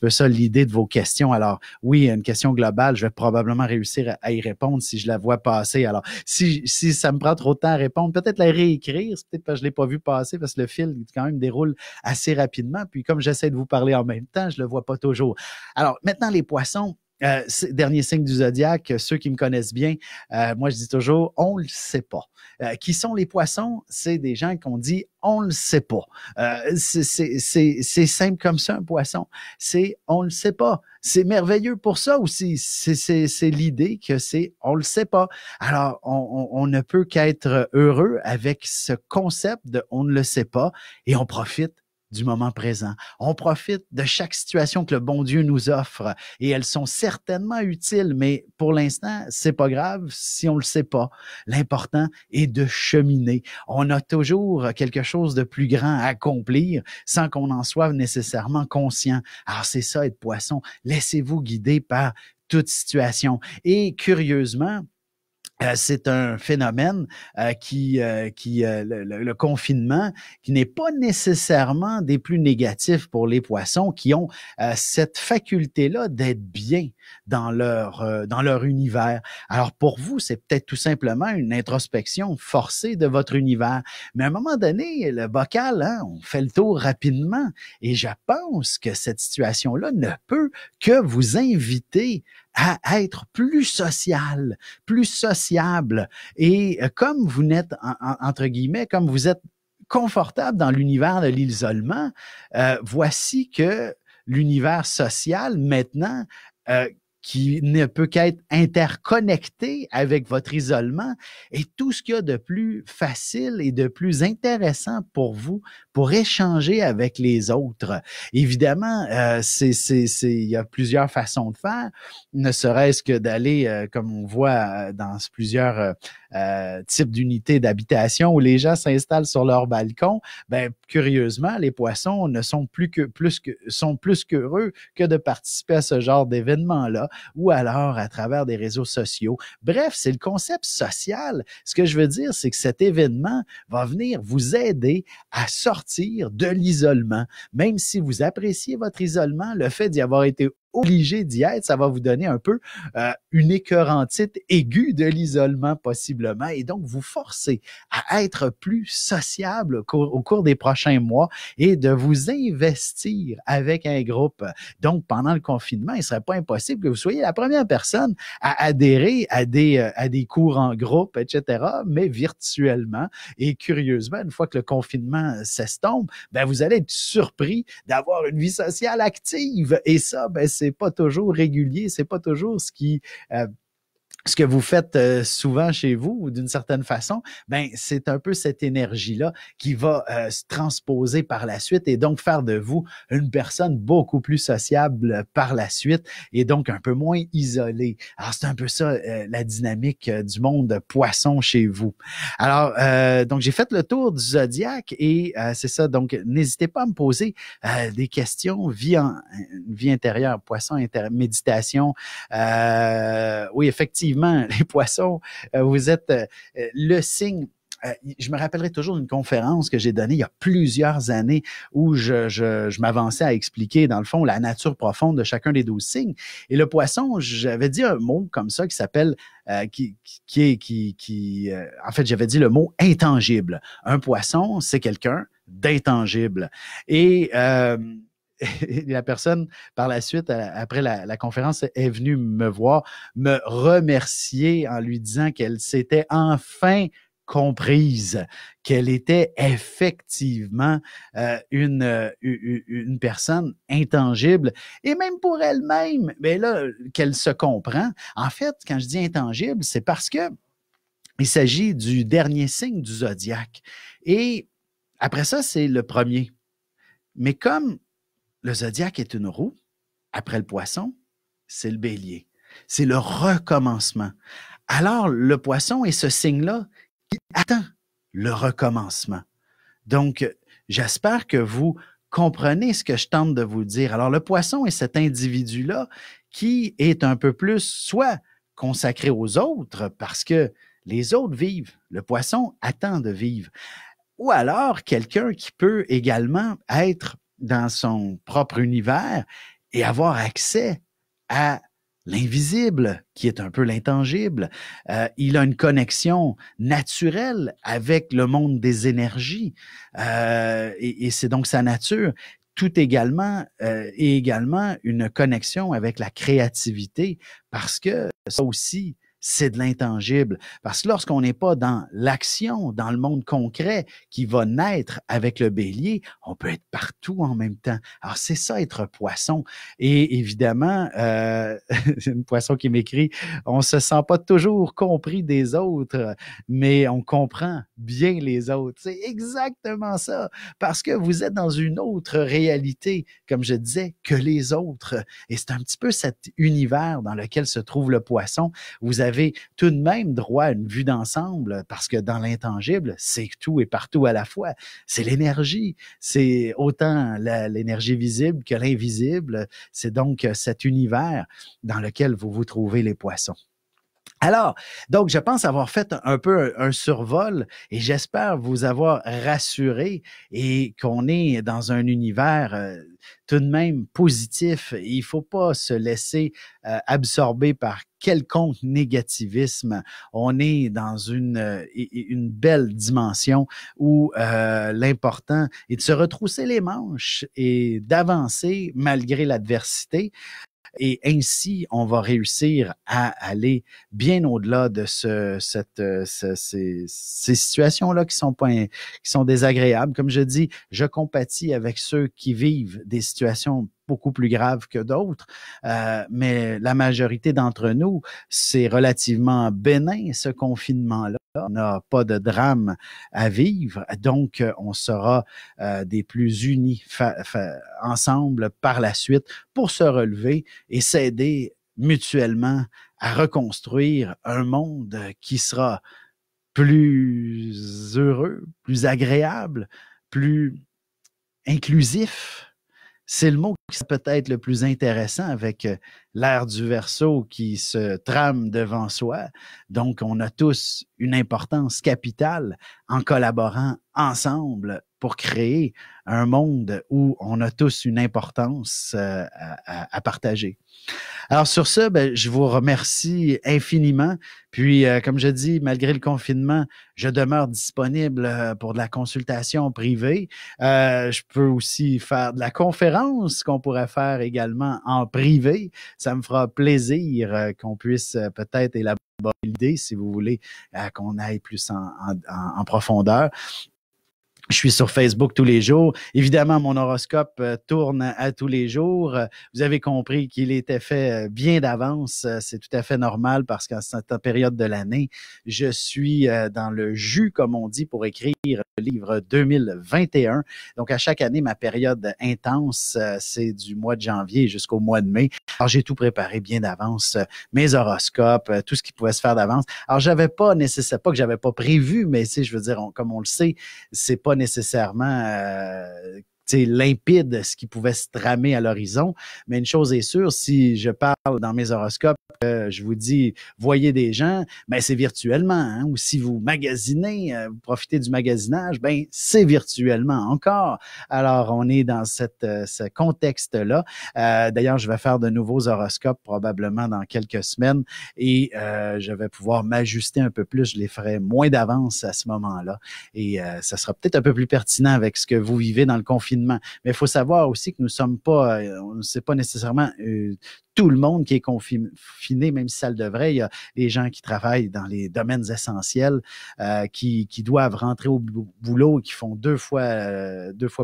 ça l'idée de vos questions. Alors, oui, une question globale, je vais probablement réussir à y répondre si je la vois passer. Alors, si ça me prend trop de temps à répondre, peut-être la réécrire, c'est peut-être parce que je l'ai pas vu passer, parce que le fil, quand même, déroule assez rapidement. Puis comme j'essaie de vous parler en même temps, je le vois pas toujours. Alors, maintenant, les poissons, dernier signe du zodiaque, ceux qui me connaissent bien, moi je dis toujours, on le sait pas. Qui sont les poissons? C'est des gens qu'on dit, on le sait pas. C'est simple comme ça, un poisson. On le sait pas. C'est merveilleux pour ça aussi. C'est l'idée que on le sait pas. Alors, on ne peut qu'être heureux avec ce concept de on ne le sait pas et on profite du moment présent. On profite de chaque situation que le bon Dieu nous offre et elles sont certainement utiles, mais pour l'instant, c'est pas grave si on le sait pas. L'important est de cheminer. On a toujours quelque chose de plus grand à accomplir sans qu'on en soit nécessairement conscient. Alors c'est ça être poisson. Laissez-vous guider par toute situation. Et curieusement, c'est un phénomène le confinement, qui n'est pas nécessairement des plus négatifs pour les poissons qui ont cette faculté-là d'être bien dans leur univers. Alors pour vous, c'est peut-être tout simplement une introspection forcée de votre univers. Mais à un moment donné, le bocal, on fait le tour rapidement. Et je pense que cette situation-là ne peut que vous inviter à être plus social, plus sociable. Et comme vous n'êtes, entre guillemets, comme vous êtes confortable dans l'univers de l'isolement, voici que l'univers social, maintenant, qui ne peut qu'être interconnecté avec votre isolement, et tout ce qu'il y a de plus facile et de plus intéressant pour vous pour échanger avec les autres. Évidemment, il y a plusieurs façons de faire, ne serait-ce que d'aller, comme on voit dans plusieurs types d'unités d'habitation où les gens s'installent sur leur balcon. Ben, curieusement, les poissons ne sont sont plus qu'heureux que de participer à ce genre d'événement-là, ou alors à travers des réseaux sociaux. Bref, c'est le concept social. Ce que je veux dire, c'est que cet événement va venir vous aider à sortir de l'isolement. Même si vous appréciez votre isolement, le fait d'y avoir été obligé d'y être, ça va vous donner un peu une écœurantite aiguë de l'isolement possiblement, et donc vous forcer à être plus sociable au cours des prochains mois et de vous investir avec un groupe. Donc pendant le confinement, il ne serait pas impossible que vous soyez la première personne à adhérer à des cours en groupe, etc., mais virtuellement. Et curieusement, une fois que le confinement s'estompe, ben vous allez être surpris d'avoir une vie sociale active, et ça, ben c'est pas toujours régulier, c'est pas toujours ce qui ce que vous faites souvent chez vous, ou d'une certaine façon, ben c'est un peu cette énergie-là qui va se transposer par la suite et donc faire de vous une personne beaucoup plus sociable par la suite et donc un peu moins isolée. Alors, c'est un peu ça la dynamique du monde poisson chez vous. Alors, donc j'ai fait le tour du zodiaque et c'est ça. Donc, n'hésitez pas à me poser des questions, vie intérieure, poisson, méditation. Oui, effectivement, les poissons, vous êtes le signe. Je me rappellerai toujours d'une conférence que j'ai donnée il y a plusieurs années où je m'avançais à expliquer, dans le fond, la nature profonde de chacun des 12 signes. Et le poisson, j'avais dit un mot comme ça qui s'appelle, en fait, j'avais dit le mot intangible. Un poisson, c'est quelqu'un d'intangible. Et la personne, par la suite, après la conférence, est venue me voir, me remercier en lui disant qu'elle s'était enfin comprise, qu'elle était effectivement une personne intangible, et même pour elle-même, mais là, qu'elle se comprend. En fait, quand je dis intangible, c'est parce que il s'agit du dernier signe du zodiaque. Et après ça, c'est le premier. Mais comme le zodiaque est une roue, après le poisson, c'est le bélier. C'est le recommencement. Alors, le poisson est ce signe-là qui attend le recommencement. Donc, j'espère que vous comprenez ce que je tente de vous dire. Alors, le poisson est cet individu-là qui est un peu plus soit consacré aux autres parce que les autres vivent. Le poisson attend de vivre. Ou alors, quelqu'un qui peut également être dans son propre univers et avoir accès à l'invisible, qui est un peu l'intangible. Il a une connexion naturelle avec le monde des énergies et c'est donc sa nature. Tout également et également une connexion avec la créativité parce que ça aussi, c'est de l'intangible. Parce que lorsqu'on n'est pas dans l'action, dans le monde concret qui va naître avec le bélier, on peut être partout en même temps. Alors, c'est ça, être poisson. Et évidemment, une poisson qui m'écrit, on se sent pas toujours compris des autres, mais on comprend bien les autres. C'est exactement ça. Parce que vous êtes dans une autre réalité, comme je disais, que les autres. Et c'est un petit peu cet univers dans lequel se trouve le poisson. Vous avez tout de même droit à une vue d'ensemble parce que dans l'intangible, c'est tout et partout à la fois. C'est l'énergie. C'est autant l'énergie visible que l'invisible. C'est donc cet univers dans lequel vous vous trouvez les poissons. Alors, donc, je pense avoir fait un peu un survol et j'espère vous avoir rassuré et qu'on est dans un univers tout de même positif. Il ne faut pas se laisser absorber par quelconque négativisme. On est dans une belle dimension où l'important est de se retrousser les manches et d'avancer malgré l'adversité. Et ainsi, on va réussir à aller bien au-delà de ces situations-là qui sont désagréables. Comme je dis, je compatis avec ceux qui vivent des situations beaucoup plus graves que d'autres, mais la majorité d'entre nous, c'est relativement bénin, ce confinement-là. On n'a pas de drame à vivre, donc on sera des plus unis ensemble par la suite pour se relever et s'aider mutuellement à reconstruire un monde qui sera plus heureux, plus agréable, plus inclusif. C'est le mot qui est peut-être le plus intéressant avec l'ère du Verseau qui se trame devant soi. Donc, on a tous une importance capitale en collaborant ensemble pour créer un monde où on a tous une importance à partager. Alors sur ce, ben, je vous remercie infiniment. Puis, comme je dis, malgré le confinement, je demeure disponible pour de la consultation privée. Je peux aussi faire de la conférence qu'on pourrait faire également en privé. Ça me fera plaisir qu'on puisse peut-être élaborer l'idée, si vous voulez, qu'on aille plus en profondeur. Je suis sur Facebook tous les jours. Évidemment, mon horoscope tourne à tous les jours. Vous avez compris qu'il était fait bien d'avance. C'est tout à fait normal parce qu'en cette période de l'année, je suis dans le jus, comme on dit, pour écrire le livre 2021. Donc, à chaque année, ma période intense, c'est du mois de janvier jusqu'au mois de mai. Alors, j'ai tout préparé bien d'avance, mes horoscopes, tout ce qui pouvait se faire d'avance. Alors, j'avais pas nécessairement, pas que j'avais pas prévu, mais je veux dire, comme on le sait, c'est pas nécessairement limpide ce qui pouvait se tramer à l'horizon. Mais une chose est sûre, si je parle dans mes horoscopes, je vous dis, voyez des gens, ben c'est virtuellement. Hein? Ou si vous magasinez, vous profitez du magasinage, ben c'est virtuellement encore. Alors, on est dans ce contexte-là. D'ailleurs, je vais faire de nouveaux horoscopes probablement dans quelques semaines et je vais pouvoir m'ajuster un peu plus. Je les ferai moins d'avance à ce moment-là. Et ça sera peut-être un peu plus pertinent avec ce que vous vivez dans le confinement. Mais il faut savoir aussi que nous sommes pas, c'est pas nécessairement tout le monde qui est confiné, même si ça le devrait. Il y a des gens qui travaillent dans les domaines essentiels, qui doivent rentrer au boulot et qui font deux fois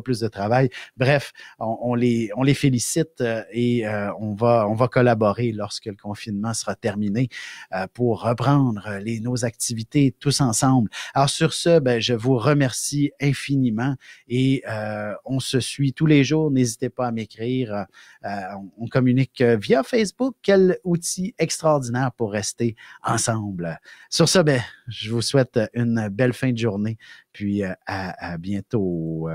plus de travail. Bref, on les félicite et on va collaborer lorsque le confinement sera terminé pour reprendre nos activités tous ensemble. Alors sur ce, ben, je vous remercie infiniment et on se suit tous les jours. N'hésitez pas à m'écrire. On communique via Facebook. Quel outil extraordinaire pour rester ensemble. Sur ce, ben, je vous souhaite une belle fin de journée, puis à bientôt.